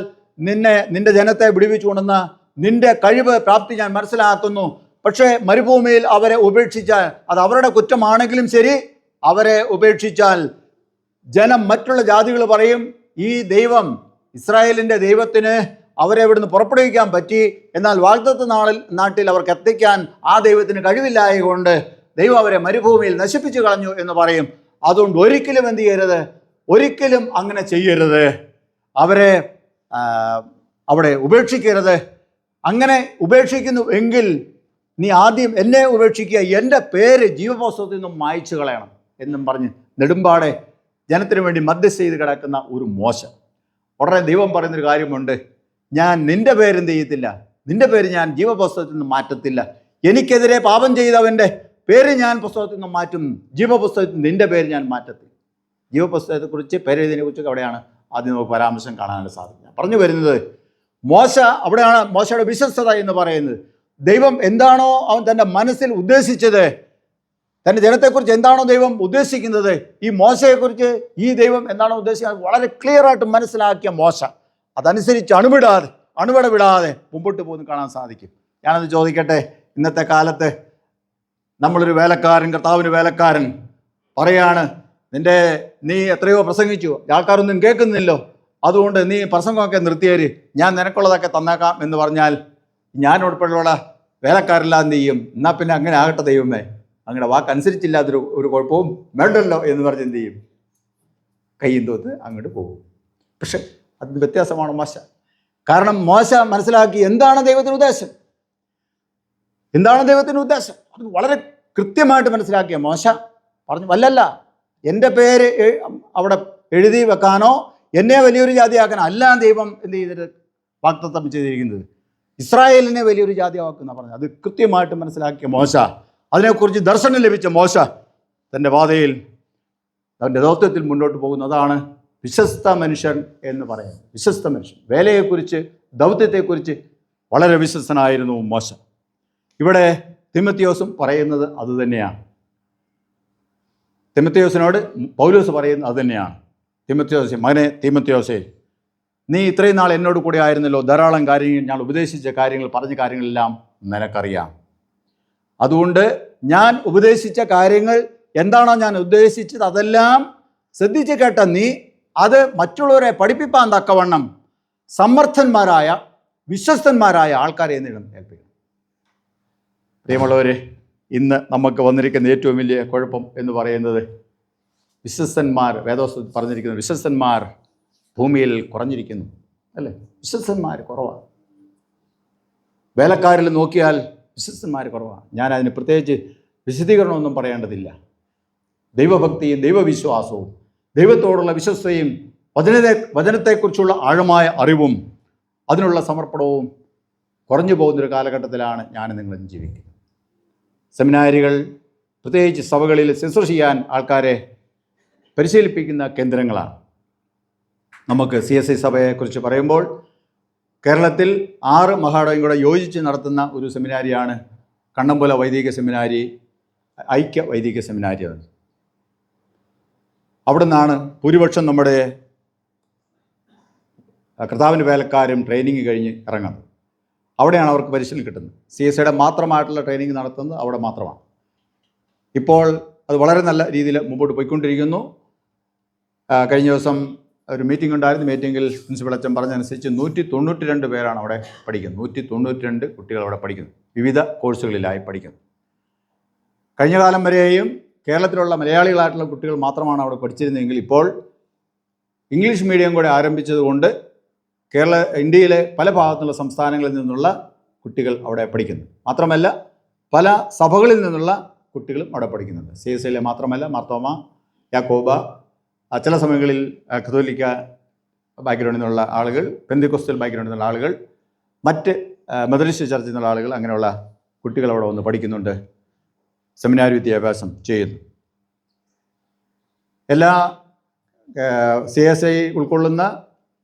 നിന്റെ ജനത്തെ വിടുവിച്ചുകൊണ്ടെന്ന നിന്റെ കഴിവ് പ്രാപ്തി ഞാൻ മനസ്സിലാക്കുന്നു. പക്ഷേ മരുഭൂമിയിൽ അവരെ ഉപേക്ഷിച്ചാൽ, അത് അവരുടെ കുറ്റമാണെങ്കിലും ശരി, അവരെ ഉപേക്ഷിച്ചാൽ ജനം, മറ്റുള്ള ജാതികൾ പറയും, ഈ ദൈവം, ഇസ്രായേലിൻ്റെ ദൈവത്തിന് അവരെ ഇവിടുന്ന് പുറപ്പെടുവിക്കാൻ പറ്റി, എന്നാൽ വാഗ്ദത്ത നാട്ടിൽ അവർക്ക് എത്തിക്കാൻ ആ ദൈവത്തിന് കഴിവില്ലായതുകൊണ്ട് ദൈവം അവരെ മരുഭൂമിയിൽ നശിപ്പിച്ചു കളഞ്ഞു എന്ന് പറയും. അതുകൊണ്ട് ഒരിക്കലും അങ്ങനെ ചെയ്യരുത്. അവരെ അവിടെ ഉപേക്ഷിക്കരുത്. അങ്ങനെ ഉപേക്ഷിക്കുന്നു എങ്കിൽ നീ ആദ്യം എന്നെ ഉപേക്ഷിക്കുക, എൻ്റെ പേര് ജീവപുസ്തകത്തിൽ നിന്നും മായ്ച്ചു കളയണം എന്നും പറഞ്ഞ് നെടുമ്പാടെ ജനത്തിന് വേണ്ടി മധ്യസ്ഥ ചെയ്ത് കിടക്കുന്ന ഒരു മോശ. ഉടനെ ദൈവം പറയുന്നൊരു കാര്യമുണ്ട്, ഞാൻ നിന്റെ പേരെന്ത് ചെയ്യത്തില്ല, നിന്റെ പേര് ഞാൻ ജീവപുസ്തകത്തിൽ നിന്ന് മാറ്റത്തില്ല. എനിക്കെതിരെ പാപം ചെയ്തവൻ്റെ പേര് ഞാൻ പുസ്തകത്തിൽ നിന്ന് മാറ്റും, ജീവപുസ്തകത്തിൽ നിന്റെ പേര് ഞാൻ മാറ്റത്തില്ല. ജീവപുസ്തകത്തെക്കുറിച്ച്, പേരെഴുതിയതിനെക്കുറിച്ചൊക്കെ അവിടെയാണ് ആദ്യം നമുക്ക് പരാമർശം കാണാനായിട്ട് സാധിക്കുക. പറഞ്ഞു വരുന്നത്, അവിടെയാണ് മോശയുടെ വിശ്വസ്തത എന്ന് പറയുന്നത്. ദൈവം എന്താണോ അവൻ തൻ്റെ മനസ്സിൽ ഉദ്ദേശിച്ചത്, തൻ്റെ ജനത്തെക്കുറിച്ച് എന്താണോ ദൈവം ഉദ്ദേശിക്കുന്നത്, ഈ മോശയെക്കുറിച്ച് ഈ ദൈവം എന്താണോ ഉദ്ദേശിക്കുന്നത് വളരെ ക്ലിയറായിട്ട് മനസ്സിലാക്കിയ മോശ അതനുസരിച്ച് അണുവിട വിടാതെ മുമ്പോട്ട് പോകുന്ന കാണാൻ സാധിക്കും. ഞാനത് ചോദിക്കട്ടെ, ഇന്നത്തെ കാലത്ത് നമ്മളൊരു വേലക്കാരൻ, കർത്താവിന് വേലക്കാരൻ പറയാണ്, നീ എത്രയോ പ്രസംഗിച്ചു, ആൾക്കാരൊന്നും കേൾക്കുന്നില്ലോ, അതുകൊണ്ട് നീ പ്രസംഗമൊക്കെ നിർത്തിയേര്, ഞാൻ നിനക്കുള്ളതൊക്കെ തന്നേക്കാം എന്ന് പറഞ്ഞാൽ ഞാൻ ഉൾപ്പെടെയുള്ള വേലക്കാരെല്ലാം എന്ത് ചെയ്യും? എന്നാൽ പിന്നെ അങ്ങനെ ആകട്ടെ ദൈവമേ, അങ്ങനെ വാക്കനുസരിച്ചില്ലാത്തൊരു കുഴപ്പവും വേണ്ടല്ലോ എന്ന് പറഞ്ഞ് എന്ത് ചെയ്യും? കയ്യും തോത്ത് അങ്ങോട്ട് പോകും. പക്ഷെ അതിന് വ്യത്യാസമാണ് മോശ. കാരണം മോശ മനസ്സിലാക്കി എന്താണ് ദൈവത്തിൻ്റെ ഉദ്ദേശം, അത് വളരെ കൃത്യമായിട്ട് മനസ്സിലാക്കിയ മോശ പറഞ്ഞു, വല്ലല്ല എൻ്റെ പേര് അവിടെ എഴുതി വെക്കാനോ എന്നെ വലിയൊരു ജാതിയാക്കാനോ അല്ല ദൈവം എന്ത് ചെയ്തിട്ട് വാഗ്ദത്തം ചെയ്തിരിക്കുന്നത്, ഇസ്രായേലിനെ വലിയൊരു ജാതിയാക്കുന്ന പറഞ്ഞു. അത് കൃത്യമായിട്ട് മനസ്സിലാക്കിയ മോശ, അതിനെക്കുറിച്ച് ദർശനം ലഭിച്ച മോശ തൻ്റെ പാതയിൽ അവൻ്റെ ദൗത്യത്തിൽ മുന്നോട്ട് പോകുന്നതാണ് വിശ്വസ്ത മനുഷ്യൻ എന്ന് പറയുന്നത്. വിശ്വസ്ത മനുഷ്യൻ, വേലയെക്കുറിച്ച്, ദൗത്യത്തെക്കുറിച്ച് വളരെ വിശ്വസ്തനായിരുന്നു മോശ. ഇവിടെ തിമോത്തിയോസും പറയുന്നത് അതുതന്നെയാണ്. തിമോത്തിയോസിനോട് പൗലോസ് പറയുന്നത് അതുതന്നെയാണ്. മകനെ തിമോത്തിയോസേ, നീ ഇത്രയും നാൾ എന്നോട് കൂടെ ആയിരുന്നല്ലോ, ധാരാളം കാര്യങ്ങൾ, ഞാൻ ഉപദേശിച്ച കാര്യങ്ങൾ, പറഞ്ഞ കാര്യങ്ങളെല്ലാം നിനക്കറിയാം. അതുകൊണ്ട് ഞാൻ ഉപദേശിച്ച കാര്യങ്ങൾ എന്താണോ ഞാൻ ഉദ്ദേശിച്ചത് അതെല്ലാം ശ്രദ്ധിച്ച് കേട്ട നീ അത് മറ്റുള്ളവരെ പഠിപ്പിക്കാൻ തക്കവണ്ണം സമർത്ഥന്മാരായ, വിശ്വസ്തന്മാരായ ആൾക്കാരെ എന്നിടം ഏൽപ്പിക്കണം. പ്രിയമുള്ളവരെ, ഇന്ന് നമുക്ക് വന്നിരിക്കുന്ന ഏറ്റവും വലിയ കുഴപ്പം എന്ന് പറയുന്നത് വിശ്വസ്തന്മാർ, വേദോസ്തത്തിൽ പറഞ്ഞിരിക്കുന്ന വിശ്വസ്തന്മാർ ഭൂമിയിൽ കുറഞ്ഞിരിക്കുന്നു, അല്ലേ? വിശ്വസ്തന്മാർ കുറവാണ്. വേലക്കാരിൽ നോക്കിയാൽ വിശ്വസ്തന്മാർ കുറവാണ്. ഞാൻ അതിന് പ്രത്യേകിച്ച് വിശദീകരണമൊന്നും പറയേണ്ടതില്ല. ദൈവഭക്തിയും ദൈവവിശ്വാസവും ദൈവത്തോടുള്ള വിശ്വസ്തയും വചനത്തെക്കുറിച്ചുള്ള ആഴമായ അറിവും അതിനുള്ള സമർപ്പണവും കുറഞ്ഞു പോകുന്നൊരു കാലഘട്ടത്തിലാണ് ഞാൻ നിങ്ങളും ജീവിക്കുന്നത്. സെമിനാരികൾ, പ്രത്യേകിച്ച് സഭകളിൽ ശുശ്രൂഷ ചെയ്യാൻ ആൾക്കാരെ പരിശീലിപ്പിക്കുന്ന കേന്ദ്രങ്ങളാണ്. നമുക്ക് CSI സഭയെക്കുറിച്ച് പറയുമ്പോൾ കേരളത്തിൽ 6 മഹാടകം കൂടെ യോജിച്ച് നടത്തുന്ന ഒരു സെമിനാരിയാണ് കണ്ണമ്പുല വൈദിക സെമിനാരി, ഐക്യ വൈദിക സെമിനാരി. അവിടെ നിന്നാണ് ഭൂരിപക്ഷം നമ്മുടെ കർത്താവിൻ്റെ വേലക്കാരും ട്രെയിനിങ് കഴിഞ്ഞ് ഇറങ്ങുന്നത്. അവിടെയാണ് അവർക്ക് പരിശീലനം കിട്ടുന്നത്. CSIയുടെ മാത്രമായിട്ടുള്ള ട്രെയിനിങ് നടത്തുന്നത് അവിടെ മാത്രമാണ്. ഇപ്പോൾ അത് വളരെ നല്ല രീതിയിൽ മുമ്പോട്ട് പോയിക്കൊണ്ടിരിക്കുന്നു. കഴിഞ്ഞ ദിവസം ഒരു മീറ്റിംഗ് ഉണ്ടായിരുന്നു. മീറ്റിങ്ങിൽ പ്രിൻസിപ്പൽ അച്ഛൻ പറഞ്ഞതനുസരിച്ച് 192 പേരാണ് അവിടെ പഠിക്കുന്നത്. 192 കുട്ടികൾ അവിടെ പഠിക്കുന്നു, വിവിധ കോഴ്സുകളിലായി പഠിക്കുന്നു. കഴിഞ്ഞ കാലം വരെയും കേരളത്തിലുള്ള മലയാളികളായിട്ടുള്ള കുട്ടികൾ മാത്രമാണ് അവിടെ പഠിച്ചിരുന്നതെങ്കിൽ ഇപ്പോൾ ഇംഗ്ലീഷ് മീഡിയം കൂടെ ആരംഭിച്ചതുകൊണ്ട് ഇന്ത്യയിലെ പല ഭാഗത്തുള്ള സംസ്ഥാനങ്ങളിൽ നിന്നുള്ള കുട്ടികൾ അവിടെ പഠിക്കുന്നു. മാത്രമല്ല പല സഭകളിൽ നിന്നുള്ള കുട്ടികളും അവിടെ പഠിക്കുന്നുണ്ട്. CSIയിലെ മാത്രമല്ല, മാർത്തോമ, യാക്കോബ, ചില സമയങ്ങളിൽ കത്തോലിക്ക ബാക്ക്ഗ്രൗണ്ടിൽ നിന്നുള്ള ആളുകൾ, പെന്തക്കോസ്റ്റൽ ബാക്ക്ഗ്രൗണ്ടിൽ നിന്നുള്ള ആളുകൾ, മറ്റ് മെത്തഡിസ്റ്റ് ചർച്ചിൽ നിന്നുള്ള ആളുകൾ, അങ്ങനെയുള്ള കുട്ടികൾ അവിടെ വന്ന് പഠിക്കുന്നുണ്ട്, സെമിനാരി വിദ്യാഭ്യാസം ചെയ്യുന്നു. എല്ലാ CSI ഉൾക്കൊള്ളുന്ന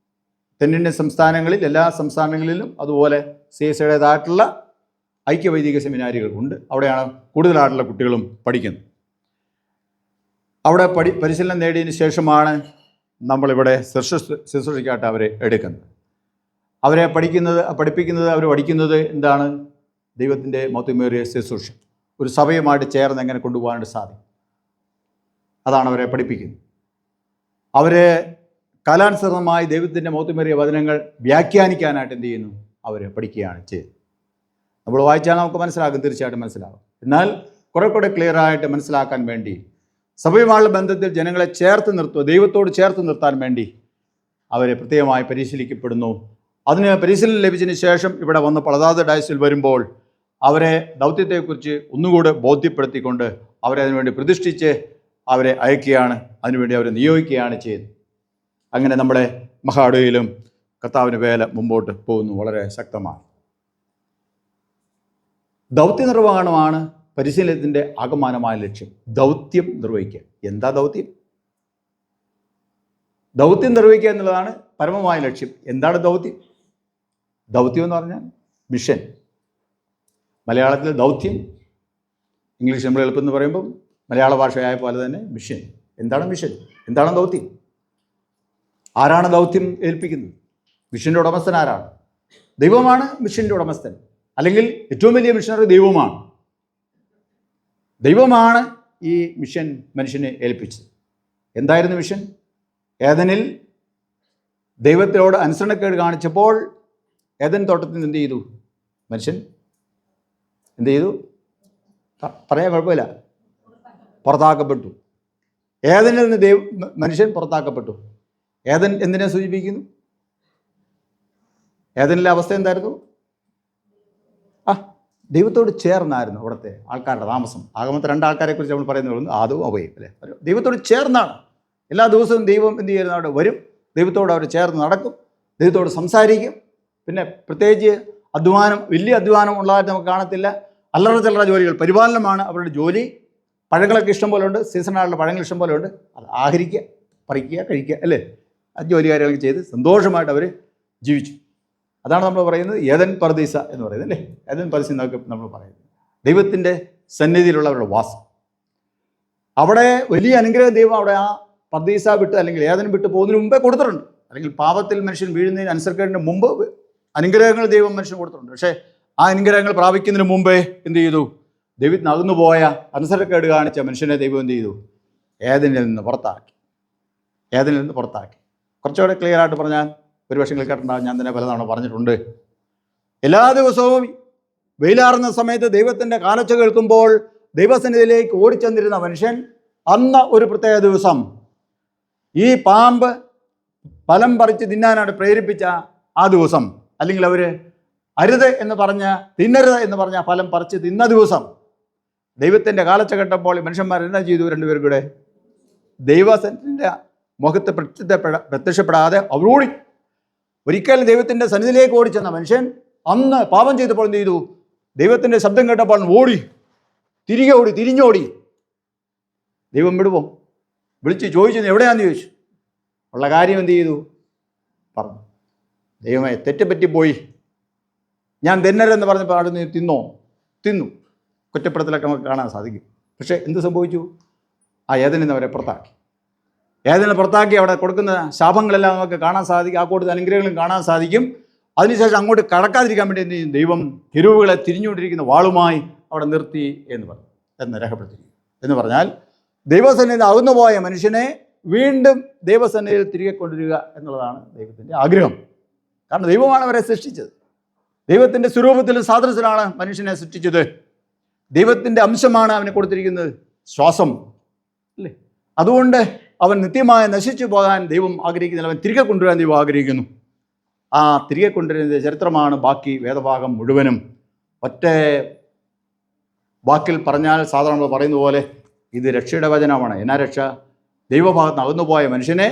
തെന്നിന്ത്യൻ സംസ്ഥാനങ്ങളിൽ, എല്ലാ സംസ്ഥാനങ്ങളിലും അതുപോലെ CSIയുടേതായിട്ടുള്ള ഐക്യവൈദിക സെമിനാരികൾ ഉണ്ട്. അവിടെയാണ് കൂടുതലായിട്ടുള്ള കുട്ടികളും പഠിക്കുന്നത്. അവിടെ പരിശീലനം നേടിയതിന് ശേഷമാണ് നമ്മളിവിടെ ശുശ്രൂഷയ്ക്കായിട്ട് അവരെ എടുക്കുന്നത്. അവരെ പഠിപ്പിക്കുന്നത് അവർ പഠിക്കുന്നത് എന്താണ്? ദൈവത്തിൻ്റെ മഹത്വമേറിയ ശുശ്രൂഷ ഒരു സഭയുമായിട്ട് ചേർന്ന് എങ്ങനെ കൊണ്ടുപോകാനായിട്ട് സാധിക്കും, അതാണ് അവരെ പഠിപ്പിക്കുന്നത്. അവരെ കാലാനുസൃതമായി ദൈവത്തിൻ്റെ മഹത്വമേറിയ വചനങ്ങൾ വ്യാഖ്യാനിക്കാനായിട്ട് എന്ത് ചെയ്യുന്നു? അവർ പഠിക്കുകയാണ് ചെയ്യുന്നത്. നമ്മൾ വായിച്ചാൽ നമുക്ക് മനസ്സിലാകും, തീർച്ചയായിട്ടും മനസ്സിലാകും. എന്നാൽ കുറെ ക്ലിയറായിട്ട് മനസ്സിലാക്കാൻ വേണ്ടി സഭയുമായുള്ള ബന്ധത്തിൽ ജനങ്ങളെ ചേർത്ത് നിർത്തുക, ദൈവത്തോട് ചേർത്ത് നിർത്താൻ വേണ്ടി അവരെ പ്രത്യേകമായി പരിശീലിക്കപ്പെടുന്നു. അതിന് പരിശീലനം ലഭിച്ചതിന് ശേഷം ഇവിടെ വന്ന് അതാത് ഡയസിൽ വരുമ്പോൾ അവരെ ദൗത്യത്തെക്കുറിച്ച് ഒന്നുകൂടെ ബോധ്യപ്പെടുത്തിക്കൊണ്ട് അവരെ അതിനുവേണ്ടി പ്രതിഷ്ഠിച്ച് അവരെ അയക്കുകയാണ്, അതിനുവേണ്ടി അവരെ നിയോഗിക്കുകയാണ് ചെയ്യുന്നത്. അങ്ങനെ നമ്മുടെ മഹാഡോയിലും കർത്താവിൻ്റെ വേല മുമ്പോട്ട് പോകുന്നു വളരെ ശക്തമായി. ദൗത്യ നിർവഹണമാണ് പരിശീലനത്തിൻ്റെ ആകമാനമായ ലക്ഷ്യം. ദൗത്യം നിർവഹിക്കുക. എന്താ ദൗത്യം? ദൗത്യം നിർവഹിക്കുക എന്നുള്ളതാണ് പരമമായ ലക്ഷ്യം. എന്താണ് ദൗത്യം? ദൗത്യം എന്ന് പറഞ്ഞാൽ മിഷൻ. മലയാളത്തിൽ ദൗത്യം, ഇംഗ്ലീഷ് നമ്മൾ എളുപ്പം എന്ന് പറയുമ്പം മലയാള ഭാഷയായ പോലെ തന്നെ മിഷൻ. എന്താണ് മിഷൻ? എന്താണ് ദൗത്യം? ആരാണ് ദൗത്യം ഏൽപ്പിക്കുന്നത്? മിഷൻ്റെ ഉടമസ്ഥൻ ആരാണ്? ദൈവമാണ് മിഷൻ്റെ ഉടമസ്ഥൻ. അല്ലെങ്കിൽ ഏറ്റവും വലിയ മിഷനറി ദൈവമാണ്. ദൈവമാണ് ഈ മിഷൻ മനുഷ്യനെ ഏൽപ്പിച്ചത്. എന്തായിരുന്നു മിഷൻ? ഏദനിൽ ദൈവത്തിനോട് അനുസരണക്കേട് കാണിച്ചപ്പോൾ ഏദൻ തോട്ടത്തിൽ നിന്ന് എന്ത് ചെയ്തു? മനുഷ്യൻ എന്ത് ചെയ്തു? പറയാൻ കുഴപ്പമില്ല, പുറത്താക്കപ്പെട്ടു. ഏദനിൽ നിന്ന് മനുഷ്യൻ പുറത്താക്കപ്പെട്ടു. ഏദൻ എന്തിനെ സൂചിപ്പിക്കുന്നു? ഏദനിലെ അവസ്ഥ എന്തായിരുന്നു? ദൈവത്തോട് ചേർന്നായിരുന്നു അവിടുത്തെ ആൾക്കാരുടെ താമസം. ആഗമത്തെ രണ്ടാൾക്കാരെ കുറിച്ച് നമ്മൾ പറയുന്നത് ആദവും അവയും അല്ലേ. ദൈവത്തോട് ചേർന്നാണ്. എല്ലാ ദിവസവും ദൈവം എന്ത് ചെയ്യുന്നു? അവിടെ വരും, ദൈവത്തോട് അവർ ചേർന്ന് നടക്കും, ദൈവത്തോട് സംസാരിക്കും. പിന്നെ പ്രത്യേകിച്ച് വലിയ അധ്വാനം ഉള്ളതായിട്ട് നമുക്ക് കാണത്തില്ല. അല്ലറ ചില്ലറ ജോലികൾ, പരിപാലനമാണ് അവരുടെ ജോലി. പഴങ്ങളൊക്കെ ഇഷ്ടം പോലെ ഉണ്ട്, സീസണായിട്ടുള്ള പഴങ്ങൾ ഇഷ്ടം പോലെ ഉണ്ട്. അത് ആഹരിക്കുക, പറിക്കുക, കഴിക്കുക അല്ലേ. ആ ജോലി കാര്യങ്ങളൊക്കെ ചെയ്ത് സന്തോഷമായിട്ട് അവർ ജീവിച്ചു. അതാണ് നമ്മൾ പറയുന്നത് ഏദൻ പർദീസ എന്ന് പറയുന്നത് അല്ലേ. ഏദൻ പർദീസ എന്നൊക്കെ നമ്മൾ പറയുന്നത് ദൈവത്തിൻ്റെ സന്നിധിയിലുള്ളവരുടെ വാസം. അവിടെ വലിയ അനുഗ്രഹം ദൈവം അവിടെ ആ പർദീസ വിട്ട് അല്ലെങ്കിൽ ഏദൻ വിട്ട് പോകുന്നതിന് മുമ്പേ കൊടുത്തിട്ടുണ്ട്. അല്ലെങ്കിൽ പാപത്തിൽ മനുഷ്യൻ വീഴുന്നതിന് അനുസരിക്കേണ്ടതിന് മുമ്പ് അനുഗ്രഹങ്ങൾ ദൈവം മനുഷ്യൻ കൊടുത്തിട്ടുണ്ട്. പക്ഷേ ആ അനുഗ്രഹങ്ങൾ പ്രാപിക്കുന്നതിന് മുമ്പേ എന്ത് ചെയ്തു? ദൈവത്തിന് അകന്നുപോയ അനുസരണക്കേട് കാണിച്ച മനുഷ്യനെ ദൈവം എന്ത് ചെയ്തു? ഏദനിൽ നിന്ന് പുറത്താക്കി. ഏദനിൽ നിന്ന് പുറത്താക്കി. കുറച്ചുകൂടെ ക്ലിയർ ആയിട്ട് പറഞ്ഞാൽ, ഒരു പക്ഷേ കേട്ടിട്ടുണ്ടാകും, ഞാൻ തന്നെ പലതവണ പറഞ്ഞിട്ടുണ്ട്. എല്ലാ ദിവസവും വെയിലാറുന്ന സമയത്ത് ദൈവത്തിൻ്റെ കാലച്ച കേൾക്കുമ്പോൾ ദൈവസന്നിധിയിലേക്ക് ഓടിച്ചെന്നിരുന്ന മനുഷ്യൻ അന്ന് ഒരു പ്രത്യേക ദിവസം ഈ പാമ്പ് ഫലം പറിച്ച് തിന്നാനായിട്ട് പ്രേരിപ്പിച്ച ആ ദിവസം, അല്ലെങ്കിൽ അവർ അരുത് എന്ന് പറഞ്ഞ, തിന്നരുത് എന്ന് പറഞ്ഞ ഫലം പറിച്ച് തിന്ന ദിവസം ദൈവത്തിൻ്റെ കാലച്ച കേട്ടപ്പോൾ മനുഷ്യന്മാർ എന്നാ ചെയ്തു? രണ്ടുപേരും കൂടെ ദൈവത്തിൻ്റെ മുഖത്ത് പ്രത്യക്ഷപ്പെടാതെ അവരോടി ഒരിക്കലും ദൈവത്തിൻ്റെ സന്നിധിയിലേക്ക് ഓടിച്ചെന്ന മനുഷ്യൻ അന്ന് പാപം ചെയ്തപ്പോൾ എന്ത് ചെയ്തു? ദൈവത്തിൻ്റെ ശബ്ദം കേട്ടപ്പോൾ ഓടി, തിരിഞ്ഞോടി. ദൈവം വിടുമോ? വിളിച്ച് ചോദിച്ചു, എവിടെയാണെന്ന് ചോദിച്ചു. ഉള്ള കാര്യം എന്ത് ചെയ്തു? പറഞ്ഞു. ദൈവമേ, തെറ്റുപറ്റിപ്പോയി, ഞാൻ തിന്നരെന്ന് പറഞ്ഞപ്പോൾ അവിടെ നിന്ന് തിന്നു. കുറ്റപ്പെടുത്തലൊക്കെ നമുക്ക് കാണാൻ സാധിക്കും. പക്ഷേ എന്ത് സംഭവിച്ചു? ആ ഏദനിൽ നിന്ന് അവരെ പുറത്താക്കി. ഏദനെ പുറത്താക്കി അവിടെ കൊടുക്കുന്ന ശാപങ്ങളെല്ലാം നമുക്ക് കാണാൻ സാധിക്കും, ആ കൂടുതൽ അനുഗ്രഹങ്ങളും കാണാൻ സാധിക്കും. അതിനുശേഷം അങ്ങോട്ട് കടക്കാതിരിക്കാൻ വേണ്ടി എന്ത് ചെയ്യും? ദൈവം കെരൂബുകളെ തിരിഞ്ഞുകൊണ്ടിരിക്കുന്ന വാളുമായി അവിടെ നിർത്തി എന്ന് രേഖപ്പെടുത്തി. എന്ന് പറഞ്ഞാൽ ദൈവസന്നിധിയിൽ അകന്നുപോയ മനുഷ്യനെ വീണ്ടും ദൈവസന്നിധിയിൽ തിരികെ കൊണ്ടുവരിക എന്നുള്ളതാണ് ദൈവത്തിൻ്റെ ആഗ്രഹം. കാരണം ദൈവമാണ് അവരെ സൃഷ്ടിച്ചത്. ദൈവത്തിൻ്റെ സ്വരൂപത്തിലും സാദൃശ്യത്തിലാണ് മനുഷ്യനെ സൃഷ്ടിച്ചത്. ദൈവത്തിൻ്റെ അംശമാണ് അവന് കൊടുത്തിരിക്കുന്നത്, ശ്വാസം അല്ലേ. അതുകൊണ്ട് അവൻ നിത്യമായി നശിച്ചു പോകാൻ ദൈവം ആഗ്രഹിക്കുന്നില്ല, അവൻ തിരികെ കൊണ്ടുവരാൻ ദൈവം ആഗ്രഹിക്കുന്നു. ആ തിരികെ കൊണ്ടുവരുന്ന ചരിത്രമാണ് ബാക്കി വേദഭാഗം മുഴുവനും. ഒറ്റ വാക്കിൽ പറഞ്ഞാൽ സാധാരണ നമ്മൾ പറയുന്ന പോലെ ഇത് രക്ഷയുടെ വചനമാണ്. എന്നാ രക്ഷ? ദൈവഭാഗത്ത് അകന്നുപോയ മനുഷ്യനെ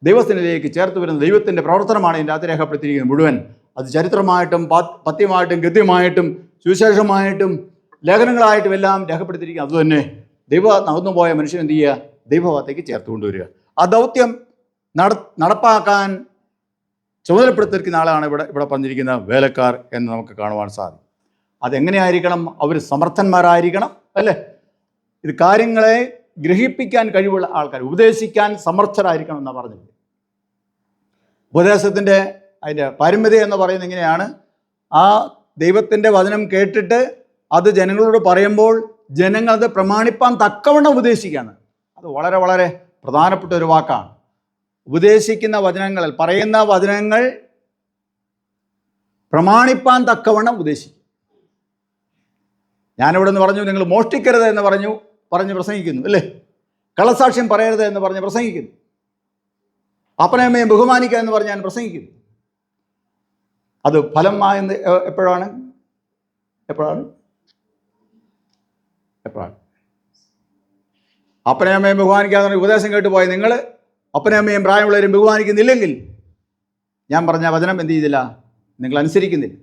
ദൈവത്തിനിലേക്ക് ചേർത്ത് വരുന്ന ദൈവത്തിൻ്റെ പ്രവർത്തനമാണ് ഇതിൻ്റെ അകത്ത് രേഖപ്പെടുത്തിയിരിക്കുന്നത് മുഴുവൻ. അത് ചരിത്രമായിട്ടും പത്യമായിട്ടും ഗദ്യമായിട്ടും സുവിശേഷമായിട്ടും ലേഖനങ്ങളായിട്ടും എല്ലാം രേഖപ്പെടുത്തിയിരിക്കുക. അതുതന്നെ ദൈവഭാഗത്ത് അകന്നുപോയ മനുഷ്യൻ എന്ത് ചെയ്യുക? ദൈവഭാഗത്തേക്ക് ചേർത്ത് കൊണ്ടുവരിക. ആ ദൗത്യം നടപ്പാക്കാൻ ചുമതലപ്പെടുത്തിയിരിക്കുന്ന ആളാണ് ഇവിടെ പറഞ്ഞിരിക്കുന്ന വേലക്കാർ എന്ന് നമുക്ക് കാണുവാൻ സാധിക്കും. അതെങ്ങനെയായിരിക്കണം? അവർ സമർത്ഥന്മാരായിരിക്കണം, അല്ലേ? ഇത് കാര്യങ്ങളെ ഗ്രഹിപ്പിക്കാൻ കഴിവുള്ള ആൾക്കാർ, ഉപദേശിക്കാൻ സമർത്ഥരായിരിക്കണം എന്നാണ് പറഞ്ഞത്. ഉപദേശത്തിൻ്റെ അതിൻ്റെ പാരമ്യത എന്ന് പറയുന്നത് ഇങ്ങനെയാണ്: ആ ദൈവത്തിൻ്റെ വചനം കേട്ടിട്ട് അത് ജനങ്ങളോട് പറയുമ്പോൾ ജനങ്ങൾ അത് പ്രമാണിപ്പാൻ തക്കവണ്ണം ഉപദേശിക്കുകയാണ്. അത് വളരെ വളരെ പ്രധാനപ്പെട്ട ഒരു വാക്കാണ്. ഉപദേശിക്കുന്ന വചനങ്ങൾ, പറയുന്ന വചനങ്ങൾ പ്രമാണിപ്പാൻ തക്കവണ്ണം ഉപദേശിക്കും. ഞാനിവിടെ നിന്ന് പറഞ്ഞു, നിങ്ങൾ മോഷ്ടിക്കരുത് എന്ന് പറഞ്ഞ് പ്രസംഗിക്കുന്നു, അല്ലേ? കള്ളസാക്ഷ്യം പറയരുത് എന്ന് പറഞ്ഞ് പ്രസംഗിക്കുന്നു. അപ്പനമ്മയെ ബഹുമാനിക്കുക എന്ന് പറഞ്ഞ് ഞാൻ പ്രസംഗിക്കുന്നു. അത് ഫലമായെന്ന് എപ്പോഴാണ്? അപ്പനമ്മയും ബഹുമാനിക്കാതെ ഉപദേശം കേട്ട് പോയ നിങ്ങൾ അപ്പനമ്മയും പ്രായമുള്ളവരും ബഹുമാനിക്കുന്നില്ലെങ്കിൽ ഞാൻ പറഞ്ഞ വചനം എന്ത് ചെയ്തില്ല? നിങ്ങൾ അനുസരിക്കുന്നില്ല,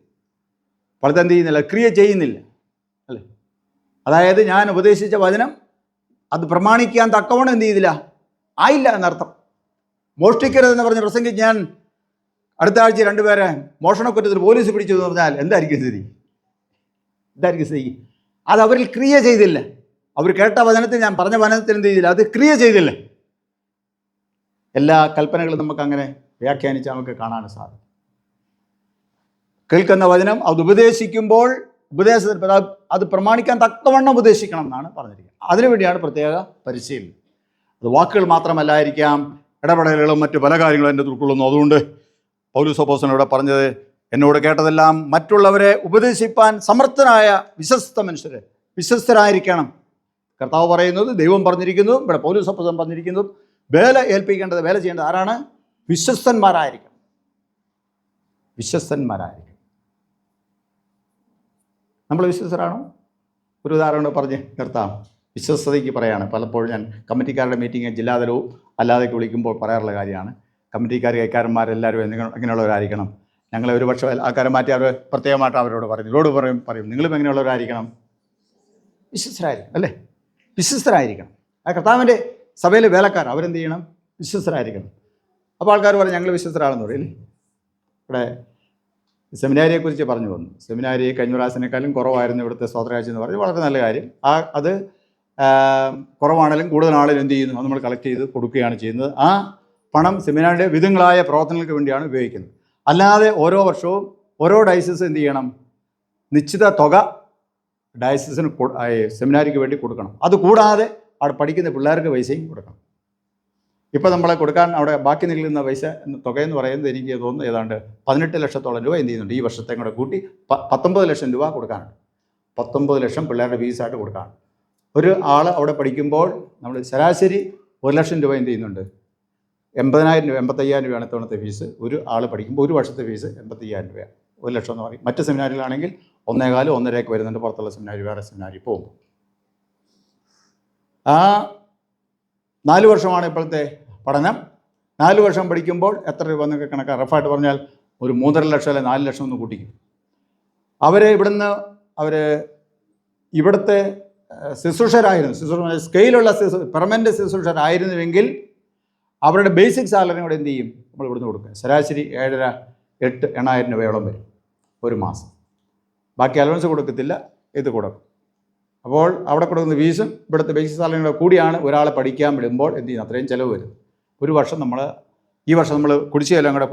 ഫലത്തെ എന്ത് ചെയ്യുന്നില്ല? ക്രിയ ചെയ്യുന്നില്ല, അല്ലേ? അതായത് ഞാൻ ഉപദേശിച്ച വചനം അത് പ്രമാണിക്കാൻ തക്കവണ്ണം എന്ത് ചെയ്തില്ല? ആയില്ല എന്നർത്ഥം. മോഷ്ടിക്കരുതെന്ന് പറഞ്ഞ് പ്രസംഗിച്ച് ഞാൻ അടുത്ത ആഴ്ച 2 പേരെ മോഷണക്കുറ്റത്തിൽ പോലീസ് പിടിച്ചു എന്ന് പറഞ്ഞാൽ എന്തായിരിക്കും സ്ഥിതി? അത് അവരിൽ ക്രിയ ചെയ്തില്ല. അവർ കേട്ട വചനത്തിൽ, ഞാൻ പറഞ്ഞ വചനത്തിൽ എന്ത് ചെയ്തില്ല? അത് ക്രിയ ചെയ്തില്ല. എല്ലാ കൽപ്പനകളും നമുക്കങ്ങനെ വ്യാഖ്യാനിച്ച് നമുക്ക് കാണാൻ സാധിക്കും. കേൾക്കുന്ന വചനം അത് ഉപദേശിക്കുമ്പോൾ ഉപദേശത്തിൽ അത് പ്രമാണിക്കാൻ തക്കവണ്ണം ഉപദേശിക്കണം എന്നാണ് പറഞ്ഞിരിക്കുന്നത്. അതിനുവേണ്ടിയാണ് പ്രത്യേക പരിശീലനം. അത് വാക്കുകൾ മാത്രമല്ലായിരിക്കാം, ഇടപെടലുകളും മറ്റു പല കാര്യങ്ങളും എൻ്റെ ഉൾക്കൊള്ളുന്നു. അതുകൊണ്ട് പൗലോസ് അപ്പോസ്തലൻ പറഞ്ഞത്, എന്നോട് കേട്ടതെല്ലാം മറ്റുള്ളവരെ ഉപദേശിപ്പാൻ സമർത്ഥനായ വിശ്വസ്തരായിരിക്കണം. കർത്താവ് പറയുന്നത്, ദൈവം പറഞ്ഞിരിക്കുന്നതും ഇവിടെ പൗലോസ് അപ്പോസ്തലൻ പറഞ്ഞിരിക്കുന്നതും വേല ചെയ്യേണ്ടത് ആരാണ്? വിശ്വസ്തന്മാരായിരിക്കണം. നമ്മൾ വിശ്വസ്തരാണോ? ഒരു ഉദാഹരണം പറഞ്ഞ് നിർത്താം. വിശ്വസ്തതയ്ക്ക് പറയാണ്. പലപ്പോഴും ഞാൻ കമ്മിറ്റിക്കാരുടെ മീറ്റിംഗ് ജില്ലാതലവും അല്ലാതെയൊക്കെ വിളിക്കുമ്പോൾ പറയാറുള്ള കാര്യമാണ്. കമ്മിറ്റിക്കാർ, കൈക്കാരന്മാരെല്ലാവരും എങ്ങനെയുള്ളവരായിരിക്കണം? ഞങ്ങളെ ഒരു പക്ഷേ ആൾക്കാരെ മാറ്റി അവർ പ്രത്യേകമായിട്ട് അവരോട് പറയും നിങ്ങളും എങ്ങനെയുള്ളവരായിരിക്കണം? വിശ്വസ്തരായിരിക്കണം, അല്ലേ? വിശ്വസ്തരായിരിക്കണം. ആ കർത്താവിൻ്റെ സഭയിലെ വേലക്കാർ അവരെന്ത് ചെയ്യണം? വിശ്വസ്തരായിരിക്കണം. അപ്പോൾ ആൾക്കാർ പറയും ഞങ്ങൾ വിശ്വസ്തരാണെന്ന് പറയില്ലേ? ഇവിടെ സെമിനാരിയെക്കുറിച്ച് പറഞ്ഞു വന്നു. സെമിനാരി കഴിഞ്ഞ പ്രാവശ്യത്തിനേക്കാളും കുറവായിരുന്നു ഇവിടുത്തെ സ്തോത്രകാഴ്ച എന്ന് പറഞ്ഞു. വളരെ നല്ല കാര്യം. അത് കുറവാണെങ്കിലും കൂടുതലാണെങ്കിലും എന്ത് ചെയ്യുന്നു? അത് നമ്മൾ കളക്ട് ചെയ്ത് കൊടുക്കുകയാണ് ചെയ്യുന്നത്. ആ പണം സെമിനാരിയുടെ വിധങ്ങളായ പ്രവർത്തനങ്ങൾക്ക് വേണ്ടിയാണ് ഉപയോഗിക്കുന്നത്. അല്ലാതെ ഓരോ വർഷവും ഓരോ ഡയസിസ് എന്ത് ചെയ്യണം? നിശ്ചിത തുക ഡയസിസിന് സെമിനാരിക്ക് വേണ്ടി കൊടുക്കണം. അതുകൂടാതെ അവിടെ പഠിക്കുന്ന പിള്ളേർക്ക് പൈസയും കൊടുക്കണം. ഇപ്പോൾ നമ്മളെ കൊടുക്കാൻ അവിടെ ബാക്കി നിൽക്കുന്ന പൈസ തുകയെന്ന് പറയുന്നത് എനിക്ക് തോന്നുന്നു ഏതാണ്ട് 18 ലക്ഷത്തോളം രൂപ എന്ത് ചെയ്യുന്നുണ്ട്. ഈ വർഷത്തെ കൂടെ കൂട്ടി 19 ലക്ഷം രൂപ കൊടുക്കാനുണ്ട്. 19 ലക്ഷം പിള്ളേരുടെ ഫീസായിട്ട് കൊടുക്കാനുണ്ട്. ഒരു ആൾ അവിടെ പഠിക്കുമ്പോൾ നമ്മൾ ശരാശരി 1 ലക്ഷം രൂപ എന്ത് ചെയ്യുന്നുണ്ട്? 80,000 രൂപ 85,000 രൂപയാണ് ഇത്തവണത്തെ ഫീസ്. ഒരു ആൾ പഠിക്കുമ്പോൾ ഒരു വർഷത്തെ ഫീസ് 85,000 രൂപയാണ്. 1 ലക്ഷം എന്ന് പറയും. മറ്റ് സെമിനാറിലാണെങ്കിൽ 1.25 1.5 വരുന്നുണ്ട്. പുറത്തുള്ള സെമിനാരി വേറെ സെമിനാരി പോകുമ്പോൾ ആ 4 വർഷമാണ് ഇപ്പോഴത്തെ പഠനം. 4 വർഷം പഠിക്കുമ്പോൾ എത്ര രൂപ എന്നൊക്കെ കണക്കാണ്. റഫായിട്ട് പറഞ്ഞാൽ ഒരു 3.5 ലക്ഷം അല്ലെങ്കിൽ 4 ലക്ഷം ഒന്ന് കൂട്ടിക്കും. ഇവിടുത്തെ ശുശ്രൂഷരായിരുന്നു, സ്കെയിലുള്ള പെർമനൻ്റ് ശുശ്രൂഷരായിരുന്നുവെങ്കിൽ അവരുടെ ബേസിക് സാലറി കൂടെ എന്ത് ചെയ്യും? നമ്മൾ ഇവിടുന്ന് കൊടുക്കുക. ശരാശരി 7,500-8,000 രൂപയോളം വരും ഒരു മാസം. ബാക്കി അലവൻസ് കൊടുക്കത്തില്ല, ഇത് കൊടുക്കും. അപ്പോൾ അവിടെ കൊടുക്കുന്ന ഫീസും ഇവിടുത്തെ ബേസിക് സാലറിയുടെ കൂടിയാണ് ഒരാളെ പഠിക്കാൻ വിടുമ്പോൾ എന്ത് ചെയ്യുന്നത്? അത്രയും ചിലവ് വരും. ഒരു വർഷം ഈ വർഷം നമ്മൾ കുടിശ്ശികയെല്ലാം കൂടെ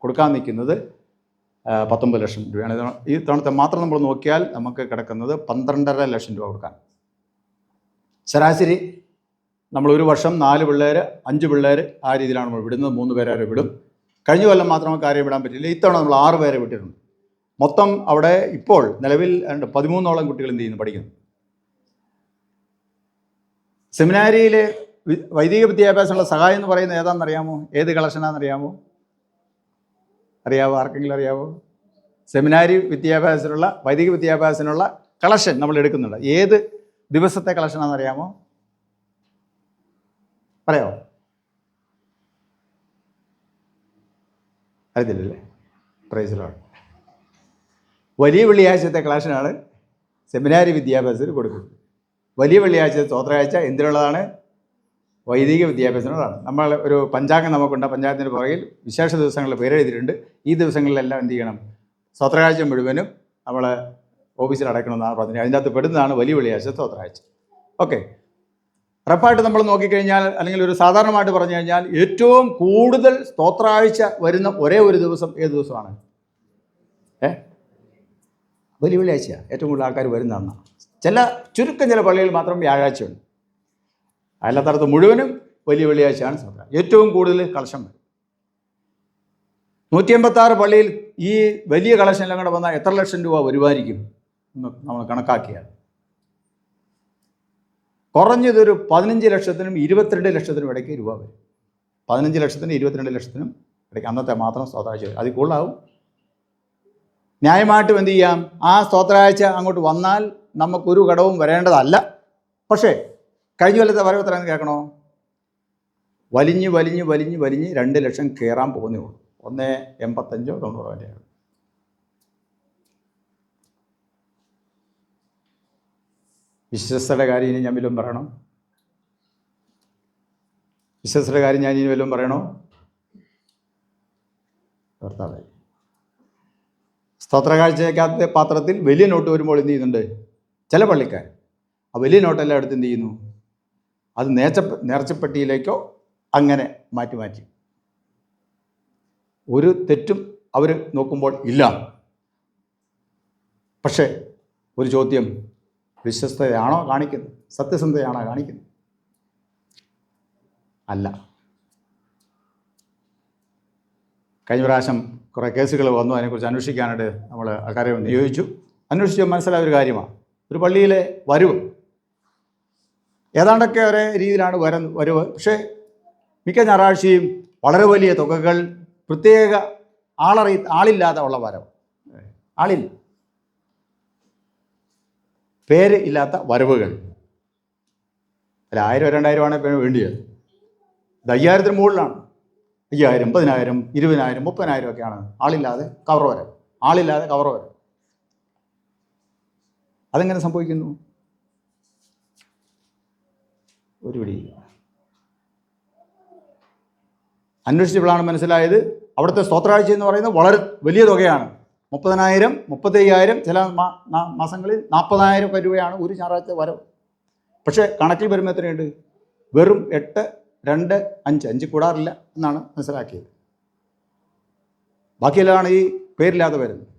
കൊടുക്കാൻ നിൽക്കുന്നത് 19 ലക്ഷം രൂപയാണ്. ഈ തവണത്തെ മാത്രം നമ്മൾ നോക്കിയാൽ നമുക്ക് കിടക്കുന്നത് 12.5 ലക്ഷം രൂപ കൊടുക്കാൻ. ശരാശരി നമ്മൾ ഒരു വർഷം 4 പിള്ളേർ 5 പിള്ളേർ ആ രീതിയിലാണ് നമ്മൾ വിടുന്നത്. 3 പേരെ വരെ വിടും. കഴിഞ്ഞ കൊല്ലം മാത്രം നമുക്ക് ആരെയും വിടാൻ പറ്റില്ല. ഇത്തവണ നമ്മൾ 6 പേരെ വിട്ടിട്ടുണ്ട്. മൊത്തം അവിടെ ഇപ്പോൾ നിലവിൽ 13ഓളം കുട്ടികൾ എന്ത് ചെയ്യുന്നു? പഠിക്കുന്നു. സെമിനാരിയിൽ വൈദിക വിദ്യാഭ്യാസമുള്ള സഹായം എന്ന് പറയുന്നത് ഏതാണെന്നറിയാമോ? ഏത് കളക്ഷനാണെന്നറിയാമോ? ആർക്കെങ്കിലും അറിയാമോ? സെമിനാരി വൈദിക വിദ്യാഭ്യാസത്തിനുള്ള കളക്ഷൻ നമ്മൾ എടുക്കുന്നുണ്ട്. ഏത് ദിവസത്തെ കളക്ഷനാണെന്നറിയാമോ? പറയാമോ? അറിയത്തില്ലല്ലേ? Praise lord. വലിയ വെള്ളിയാഴ്ചത്തെ കളക്ഷനാണ് സെമിനാരി വിദ്യാഭ്യാസത്തിന് കൊടുക്കുന്നത്. വലിയ വെള്ളിയാഴ്ച സ്തോത്രയാഴ്ച എന്തിനുള്ളതാണ്? വൈദിക വിദ്യാഭ്യാസത്തിനുള്ളതാണ്. നമ്മൾ ഒരു പഞ്ചാംഗം നമുക്കുണ്ട്. പഞ്ചാംഗത്തിന് പുറകിൽ വിശേഷ ദിവസങ്ങളിൽ പേരെഴുതിയിട്ടുണ്ട്. ഈ ദിവസങ്ങളിലെല്ലാം എന്ത് ചെയ്യണം? സ്തോത്രയാഴ്ച മുഴുവനും നമ്മൾ ഓഫീസിൽ അടയ്ക്കണമെന്നാണ് പറഞ്ഞത്. അതിൻ്റെ അകത്ത് പെടുന്നതാണ് വലിയ വെള്ളിയാഴ്ച സ്തോത്രയാഴ്ച. ഓക്കെ, ഉറപ്പായിട്ട് നമ്മൾ നോക്കിക്കഴിഞ്ഞാൽ, അല്ലെങ്കിൽ ഒരു സാധാരണമായിട്ട് പറഞ്ഞു കഴിഞ്ഞാൽ, ഏറ്റവും കൂടുതൽ സ്തോത്രാഴ്ച വരുന്ന ഒരേ ഒരു ദിവസം ഏത് ദിവസമാണ്? വലിയ വെള്ളിയാഴ്ചയാണ് ഏറ്റവും കൂടുതൽ ആൾക്കാർ വരുന്നതാണ്. ചില പള്ളികളിൽ മാത്രം വ്യാഴാഴ്ചയുണ്ട്. അയലത്തടത്ത് മുഴുവനും വലിയ വെള്ളിയാഴ്ചയാണ് സ്തോത്രം. ഏറ്റവും കൂടുതൽ കളക്ഷൻ വരും. 186 പള്ളിയിൽ ഈ വലിയ കളക്ഷൻ എല്ലാം കൂടെ വന്നാൽ എത്ര ലക്ഷം രൂപ വരുമായിരിക്കും എന്ന് നമ്മൾ കണക്കാക്കിയാൽ കുറഞ്ഞതൊരു 15 ലക്ഷത്തിനും 22 ലക്ഷത്തിനും ഇടയ്ക്ക് രൂപ വരും. 15 ലക്ഷത്തിനും 22 ലക്ഷത്തിനും ഇടയ്ക്ക് അന്നത്തെ മാത്രം സ്തോത്രാഴ്ച വരും. അതിൽ കൂടുതലാവും. ന്യായമായിട്ടും എന്ത് ചെയ്യാം? ആ സ്തോത്രാഴ്ച അങ്ങോട്ട് വന്നാൽ നമുക്കൊരു കടവും വരേണ്ടതല്ല. പക്ഷേ കഴിഞ്ഞ കൊല്ലത്തെ വരവ് എത്രയെന്ന് കേൾക്കണോ? വലിഞ്ഞ് 2 ലക്ഷം കയറാൻ പോകുന്നേ ഉള്ളൂ. 1.85-90 വരെയാണ്. വിശ്വസ്തയുടെ കാര്യം ഇനി ഞാൻ വല്ലതും പറയണോ? വിശ്വസ്തയുടെ കാര്യം ഞാൻ ഇനി വല്ലതും പറയണോ? കർത്താവേ, സ്തോത്രകാഴ്ചയ്ക്കകത്തെ പാത്രത്തിൽ വലിയ നോട്ട് വരുമ്പോൾ എന്ത് ചെയ്യുന്നുണ്ട് ചില പള്ളിക്കാർ? ആ വലിയ നോട്ടെല്ലാം എടുത്ത് എന്ത് ചെയ്യുന്നു? അത് നേർച്ചപ്പെട്ടിയിലേക്കോ അങ്ങനെ മാറ്റി ഒരു തെറ്റും അവർ നോക്കുമ്പോൾ ഇല്ല. പക്ഷേ ഒരു ചോദ്യം, വിശ്വസ്തതയാണോ കാണിക്കുന്നത്? സത്യസന്ധതയാണോ കാണിക്കുന്നത്? അല്ല. കഴിഞ്ഞ പ്രാവശ്യം കുറേ കേസുകൾ വന്നു. അതിനെക്കുറിച്ച് അന്വേഷിക്കാനായിട്ട് നമ്മൾ ആൾക്കാരെ നിയോഗിച്ചു. അന്വേഷിച്ച് മനസ്സിലായ ഒരു കാര്യമാണ്, ഒരു പള്ളിയിലെ വരവ് ഏതാണ്ടൊക്കെ ഒരേ രീതിയിലാണ് വരവ്. പക്ഷേ മിക്ക ഞായറാഴ്ചയും വളരെ വലിയ തുകകൾ, പ്രത്യേക ആളില്ലാതെ ഉള്ള വരവ്, ആളില്ല, പേര് ഇല്ലാത്ത വരവുകൾ. അല്ല, 1000-2000 ആണ് വേണ്ടിയത്. ഇത് 5000-ന് മുകളിലാണ്. 5000, 10000, 20,000, 30,000 ഒക്കെയാണ് ആളില്ലാതെ കവർ വരവ്. അതെങ്ങനെ സംഭവിക്കുന്നു? ഒരു പിടിയില്ല. അന്വേഷിച്ചപ്പോഴാണ് മനസ്സിലായത്, അവിടുത്തെ സ്തോത്രാഴ്ച എന്ന് പറയുന്നത് വളരെ വലിയ തുകയാണ്. 30,000, 35,000, ചില മാസങ്ങളിൽ 40,000 രൂപയാണ് ഒരു ഞായറാഴ്ച വരവ്. പക്ഷേ കണക്കിൽ വരുമ്പോൾ എത്രയുണ്ട്? വെറും 8, 2, 5 കൂടാറില്ല എന്നാണ് മനസ്സിലാക്കിയത്. ബാക്കിയെല്ലാം ഈ പേരില്ലാതെ വരുന്നത്.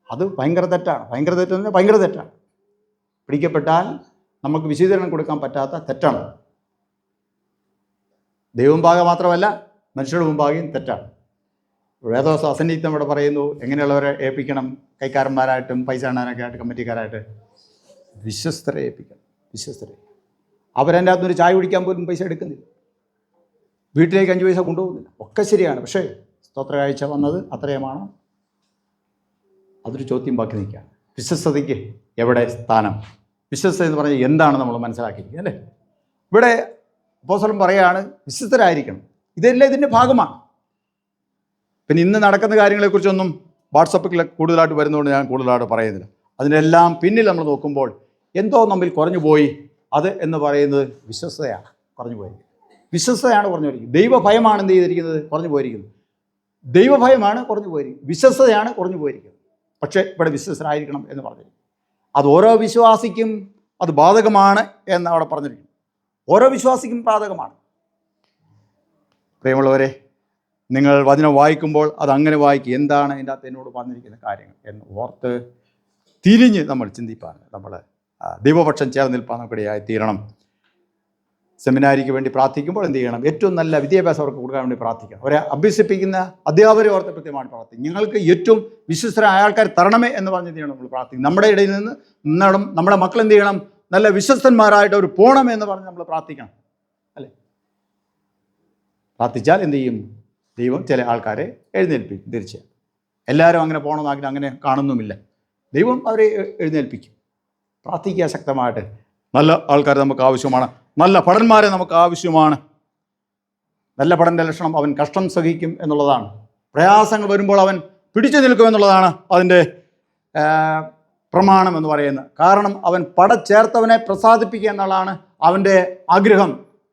അത് ഭയങ്കര തെറ്റാണ്. പിടിക്കപ്പെട്ടാൽ നമുക്ക് വിശദീകരണം കൊടുക്കാൻ പറ്റാത്ത തെറ്റാണ്. ദൈവമുമ്പാകെ മാത്രമല്ല, മനുഷ്യരുടെ മുമ്പാകെയും തെറ്റാണ്. വേദോസ് അസന്നിഗ്ധം ഇവിടെ പറയുന്നു, എങ്ങനെയുള്ളവരെ ഏൽപ്പിക്കണം? കൈക്കാരന്മാരായിട്ടും പൈസ എണ്ണാനൊക്കെ ആയിട്ട്, കമ്മിറ്റിക്കാരായിട്ട് വിശ്വസ്തരെ ഏൽപ്പിക്കണം. അവരെൻ്റെ അകത്തൊരു ചായ കുടിക്കാൻ പോലും പൈസ എടുക്കുന്നില്ല, വീട്ടിലേക്ക് 5 പൈസ കൊണ്ടുപോകുന്നില്ല. ഒക്കെ ശരിയാണ്. പക്ഷേ സ്തോത്രകാഴ്ച വന്നത് അത്രയുമാണ്? അതൊരു ചോദ്യം ബാക്കി നിൽക്കുകയാണ്. വിശ്വസ്തതയ്ക്ക് എവിടെ സ്ഥാനം? വിശ്വസ്തത എന്ന് പറഞ്ഞാൽ എന്താണ് നമ്മൾ മനസ്സിലാക്കിയിരിക്കുന്നത്, അല്ലേ? ഇവിടെ അപ്പോസ്തലൻ പറയുകയാണ്, വിശ്വസ്തരായിരിക്കണം. ഇതെല്ലാം ഇതിൻ്റെ ഭാഗമാണ്. പിന്നെ ഇന്ന് നടക്കുന്ന കാര്യങ്ങളെക്കുറിച്ചൊന്നും വാട്സപ്പിൽ കൂടുതലായിട്ട് വരുന്നതുകൊണ്ട് ഞാൻ കൂടുതലായിട്ട് പറയുന്നില്ല. അതിനെല്ലാം പിന്നിൽ നമ്മൾ നോക്കുമ്പോൾ എന്തോ നമ്മിൽ കുറഞ്ഞു പോയി. അത് എന്ന് പറയുന്നത് വിശ്വസ്തയാണ് കുറഞ്ഞു പോയിരിക്കുന്നത്. ദൈവഭയമാണ് എന്ത് ചെയ്തിരിക്കുന്നത്? കുറഞ്ഞു പോയിരിക്കുന്നത്. വിശ്വസ്തയാണ് കുറഞ്ഞു പോയിരിക്കുന്നത്. പക്ഷേ ഇവിടെ വിശ്വസ്തരായിരിക്കണം എന്ന് പറഞ്ഞിരിക്കുന്നു. അത് ഓരോ വിശ്വാസിക്കും അത് ബാധകമാണ് എന്ന് അവിടെ പറഞ്ഞിരിക്കുന്നു. ഓരോ വിശ്വാസിക്കും ബാധകമാണ്. പ്രിയമുള്ളവരെ, നിങ്ങൾ വചനം വായിക്കുമ്പോൾ അതങ്ങനെ വായിക്കുക. എന്താണ് അതിൻ്റെ അകത്ത് എന്നോട് പറഞ്ഞിരിക്കുന്ന കാര്യങ്ങൾ എന്ന് ഓർത്ത് തിരിഞ്ഞ് നമ്മൾ ചിന്തിപ്പാൻ, നമ്മൾ ദൈവപക്ഷം ചേർന്ന് നിൽപ്പാൻ നമുക്കിടയായി തീരണം. സെമിനാരിക്ക് വേണ്ടി പ്രാർത്ഥിക്കുമ്പോൾ എന്ത് ചെയ്യണം? ഏറ്റവും നല്ല വിദ്യാഭ്യാസം അവർക്ക് കൊടുക്കാൻ വേണ്ടി പ്രാർത്ഥിക്കണം. അവരെ അഭ്യസിപ്പിക്കുന്ന അധ്യാപകരെ ഓർത്ത് കൃത്യമാണ് പ്രാർത്ഥിക്കും. ഞങ്ങൾക്ക് ഏറ്റവും വിശ്വസ്തരായ ആൾക്കാർ തരണമേ എന്ന് പറഞ്ഞ് എന്ത് ചെയ്യണം? നമ്മൾ പ്രാർത്ഥിക്കും. നമ്മുടെ ഇടയിൽ നിന്ന് നമ്മുടെ മക്കൾ എന്ത് ചെയ്യണം? നല്ല വിശ്വസ്തന്മാരായിട്ട് അവർ പോകണം എന്ന് പറഞ്ഞ് നമ്മൾ പ്രാർത്ഥിക്കണം, അല്ലേ? പ്രാർത്ഥിച്ചാൽ എന്ത് ചെയ്യും? ദൈവം ചില ആൾക്കാരെ എഴുന്നേൽപ്പിക്കും. തീർച്ചയായും എല്ലാവരും അങ്ങനെ പോകണമെന്നാക്കി അങ്ങനെ കാണുന്നുമില്ല. ദൈവം അവരെ എഴുന്നേൽപ്പിക്കും. പ്രാർത്ഥിക്കുക ശക്തമായിട്ട്. നല്ല ആൾക്കാർ നമുക്ക് ആവശ്യമാണ്, നല്ല ഭടന്മാരെ നമുക്ക് ആവശ്യമാണ്. നല്ല ഭടൻ്റെ ലക്ഷണം അവൻ കഷ്ടം സഹിക്കും എന്നുള്ളതാണ്. പ്രയാസങ്ങൾ വരുമ്പോൾ അവൻ പിടിച്ചു നിൽക്കും എന്നുള്ളതാണ് അതിൻ്റെ പ്രമാണം എന്ന് പറയുന്നത്. കാരണം അവൻ പടച്ചേർത്തവനെ പ്രസാദിപ്പിക്കുക എന്നുള്ളതാണ് അവൻ്റെ ആഗ്രഹം.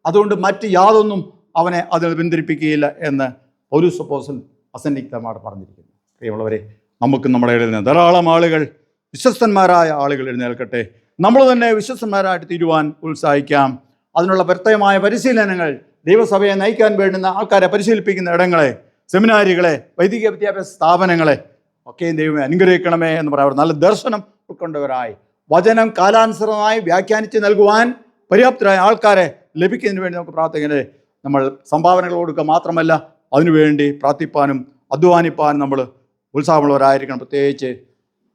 അതുകൊണ്ട് മറ്റ് യാതൊന്നും അവനെ അതിൽ പിന്തിരിപ്പിക്കുകയില്ല എന്ന് പൗലോസ് അപ്പോസ്തലൻ അസന്നിഗ്ധമായിട്ട് പറഞ്ഞിരിക്കുന്നു. പ്രിയമുള്ളവരെ, നമുക്ക് നമ്മുടെ ഇടയിൽ നിന്ന് ധാരാളം ആളുകൾ, വിശ്വസ്തന്മാരായ ആളുകൾ എഴുന്നേൽക്കട്ടെ. നമ്മൾ തന്നെ വിശ്വസ്തന്മാരായിട്ട് തീരുവാൻ ഉത്സാഹിക്കാം. അതിനുള്ള പ്രത്യേകമായ പരിശീലനങ്ങൾ, ദൈവസഭയെ നയിക്കാൻ വേണ്ടുന്ന ആൾക്കാരെ പരിശീലിപ്പിക്കുന്ന ഇടങ്ങളെ, സെമിനാരികളെ, വൈദിക വിദ്യാഭ്യാസ സ്ഥാപനങ്ങളെ ഒക്കെയും ദൈവമേ അനുഗ്രഹിക്കണമേ എന്ന് പറയാം. നല്ല ദർശനം ഉൾക്കൊണ്ടവരായി വചനം കാലാനുസൃതമായി വ്യാഖ്യാനിച്ച് നൽകുവാൻ പര്യാപ്തരായ ആൾക്കാരെ ലഭിക്കുന്നതിന് വേണ്ടി നമുക്ക് പ്രാർത്ഥിക്കുന്നത്. നമ്മൾ സംഭാവനകൾ കൊടുക്കുക മാത്രമല്ല, അതിനുവേണ്ടി പ്രാർത്ഥിപ്പാനും അധ്വാനിപ്പാനും നമ്മൾ ഉത്സാഹമുള്ളവരായിരിക്കണം. പ്രത്യേകിച്ച്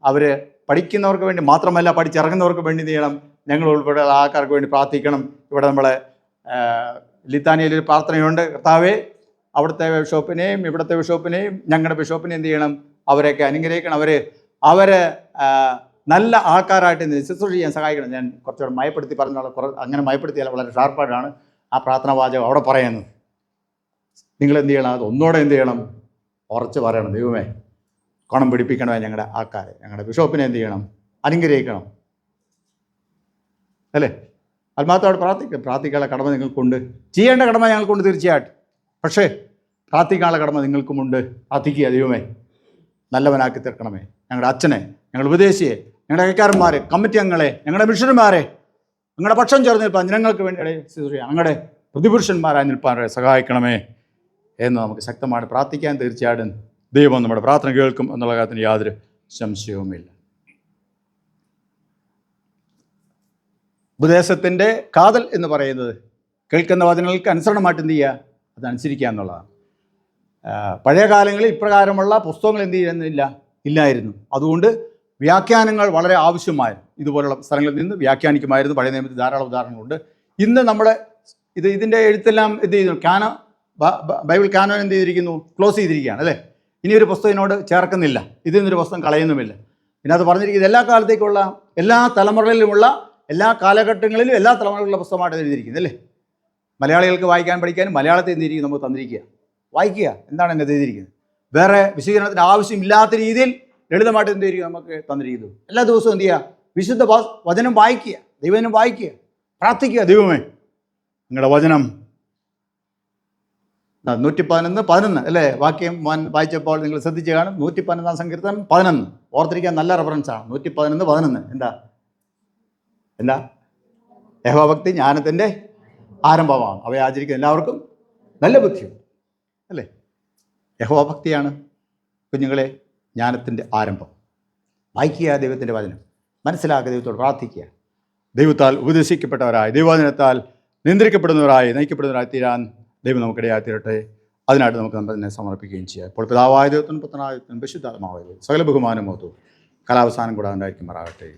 അവർ പഠിക്കുന്നവർക്ക് വേണ്ടി മാത്രമല്ല, പഠിച്ചിറങ്ങുന്നവർക്ക് വേണ്ടി ചെയ്യണം. ഞങ്ങൾ ഉൾപ്പെടെയുള്ള ആൾക്കാർക്ക് വേണ്ടി പ്രാർത്ഥിക്കണം. ഇവിടെ നമ്മളെ ലിത്താനിയയിൽ ഒരു പ്രാർത്ഥനയുണ്ട്. കർത്താവേ, അവിടുത്തെ ബിഷപ്പിനെയും ഇവിടുത്തെ ബിഷപ്പിനെയും ഞങ്ങളുടെ ബിഷപ്പിനെയും എന്ത് ചെയ്യണം? അവരെയൊക്കെ അനുഗ്രഹിക്കണം. അവർ നല്ല ആൾക്കാരായിട്ട് ശുശ്രൂഷ ചെയ്യാൻ സഹായിക്കണം. ഞാൻ കുറച്ചുകൂടെ മയപ്പെടുത്തി പറഞ്ഞാൽ അങ്ങനെ മയപ്പെടുത്തിയാൽ വളരെ ഷാർപ്പായിട്ടാണ് ആ പ്രാർത്ഥനാ വാചകം അവിടെ പറയുന്നത്. നിങ്ങൾ എന്ത് ചെയ്യണം? അത് ഒന്നുകൂടെ എന്ത് ചെയ്യണം? ഉറച്ച് പറയണം. ദൈവമേ, കണം പിടിപ്പിക്കണമേ ഞങ്ങളുടെ ആൾക്കാരെ, ഞങ്ങളുടെ ബിഷപ്പിനെ എന്ത് ചെയ്യണം? അനുഗ്രഹിക്കണം. അല്ലേ? ആത്മാർത്ഥത്തോടെ പ്രാർത്ഥിക്കാനുള്ള കടമ നിങ്ങൾക്കുണ്ട്. ചെയ്യേണ്ട കടമ ഞങ്ങൾക്കുണ്ട് തീർച്ചയായിട്ടും. പക്ഷേ പ്രാർത്ഥിക്കാനുള്ള കടമ നിങ്ങൾക്കുമുണ്ട്. പ്രാർത്ഥിക്കുക. ദൈവമേ, നല്ലവനാക്കി തീർക്കണമേ ഞങ്ങളുടെ അച്ഛനെ, ഞങ്ങളുടെ ഉപദേശിയെ, ഞങ്ങളുടെ കൈക്കാരന്മാരെ, കമ്മിറ്റി അംഗങ്ങളെ, ഞങ്ങളുടെ മിഷന്മാരെ, ഞങ്ങളുടെ പക്ഷം ചേർന്ന് നിൽപ്പാൻ, ജനങ്ങൾക്ക് വേണ്ടി ഞങ്ങളുടെ പ്രതിപുരുഷന്മാരായി നിൽപ്പാൻ സഹായിക്കണമേ എന്ന് നമുക്ക് ശക്തമായിട്ട് പ്രാർത്ഥിക്കാൻ. തീർച്ചയായിട്ടും ദൈവം നമ്മുടെ പ്രാർത്ഥന കേൾക്കും എന്നുള്ള കാര്യത്തിന് യാതൊരു സംശയവുമില്ല. ഉപദേശത്തിൻ്റെ കാതൽ എന്ന് പറയുന്നത് കേൾക്കുന്ന വചനങ്ങൾക്ക് അനുസരണമായിട്ട് എന്ത് ചെയ്യുക? അതനുസരിക്കുക എന്നുള്ളതാണ്. പഴയ കാലങ്ങളിൽ ഇപ്രകാരമുള്ള പുസ്തകങ്ങൾ എന്ത് ഇല്ലായിരുന്നു. അതുകൊണ്ട് വ്യാഖ്യാനങ്ങൾ വളരെ ആവശ്യമായിരുന്നു. ഇതുപോലുള്ള സ്ഥലങ്ങളിൽ നിന്ന് വ്യാഖ്യാനിക്കുമായിരുന്നു. പഴയ നിയമത്തിൽ ധാരാളം ഉദാഹരണങ്ങളുണ്ട്. ഇന്ന് നമ്മുടെ ഇതിൻ്റെ എഴുത്തെല്ലാം എന്ത് ചെയ്യുന്നു? ബൈബിൾ കാനോൻ എന്ത് ചെയ്തിരിക്കുന്നു? ക്ലോസ് ചെയ്തിരിക്കുകയാണ്, അല്ലേ? ഇനിയൊരു പുസ്തകത്തിനോട് ചേർക്കുന്നില്ല, ഇതിൽ നിന്നൊരു പുസ്തകം കളയുന്നുമില്ല. പിന്നെ അത് പറഞ്ഞിരിക്കുന്നത് എല്ലാ കാലത്തേക്കുള്ള, എല്ലാ തലമുറകളിലുമുള്ള, എല്ലാ കാലഘട്ടങ്ങളിലും എല്ലാ തലമുറകളിലുള്ള പുസ്തകമായിട്ട് എഴുതിയിരിക്കുന്നത്, അല്ലേ? മലയാളികൾക്ക് വായിക്കാൻ പഠിക്കാനും മലയാളത്തിൽ എന്തിരിക്കും നമുക്ക് തന്നിരിക്കുക. വായിക്കുക, എന്താണ് എന്നെ എഴുതിയിരിക്കുന്നത്. വേറെ വിശദീകരണത്തിന് ആവശ്യമില്ലാത്ത രീതിയിൽ ലളിതമായിട്ട് എന്ത് ചെയ്തിരിക്കും നമുക്ക് തന്നിരിക്കുന്നു. എല്ലാ ദിവസവും എന്ത് ചെയ്യുക? വിശുദ്ധ വചനം വായിക്കുക, ദൈവവചനം വായിക്കുക, പ്രാർത്ഥിക്കുക. ദൈവമേ, നിങ്ങളുടെ വചനം 111:11 അല്ലേ? വാക്യം വായിച്ചപ്പോൾ നിങ്ങൾ ശ്രദ്ധിച്ച് കാണും. 111 സങ്കീർത്തനം 11 ഓർത്തിരിക്കാൻ നല്ല റെഫറൻസാണ്. 111:11 എന്താ? യഹോവഭക്തി ജ്ഞാനത്തിൻ്റെ ആരംഭമാണ്. അവയെ ആചരിക്കുന്ന എല്ലാവർക്കും നല്ല ബുദ്ധിയുണ്ട്, അല്ലേ? യഹോവഭക്തിയാണ് കുഞ്ഞുങ്ങളെ ജ്ഞാനത്തിൻ്റെ ആരംഭം. വായിക്കുക ദൈവത്തിൻ്റെ വചനം, മനസ്സിലാക്കുക, ദൈവത്തോട് പ്രാർത്ഥിക്കുക. ദൈവത്താൽ ഉപദേശിക്കപ്പെട്ടവരായി, ദൈവവചനത്താൽ നിയന്ത്രിക്കപ്പെടുന്നവരായി, നയിക്കപ്പെടുന്നവരായി തീരാൻ ദൈവം നമുക്കിടയായി തീരട്ടെ. അതിനായിട്ട് നമുക്ക് തന്നെ സമർപ്പിക്കുകയും ചെയ്യാം. ഇപ്പോൾ പിതാവായ ദൈവത്തിനും പുത്രനായ ദൈവത്തിനും പരിശുദ്ധാത്മാവായ ദൈവം സകല ബഹുമാനവും ഓർത്തു കലാവസാനം കൂടാതെ ഉണ്ടായിരിക്കുമാറാകട്ടെ.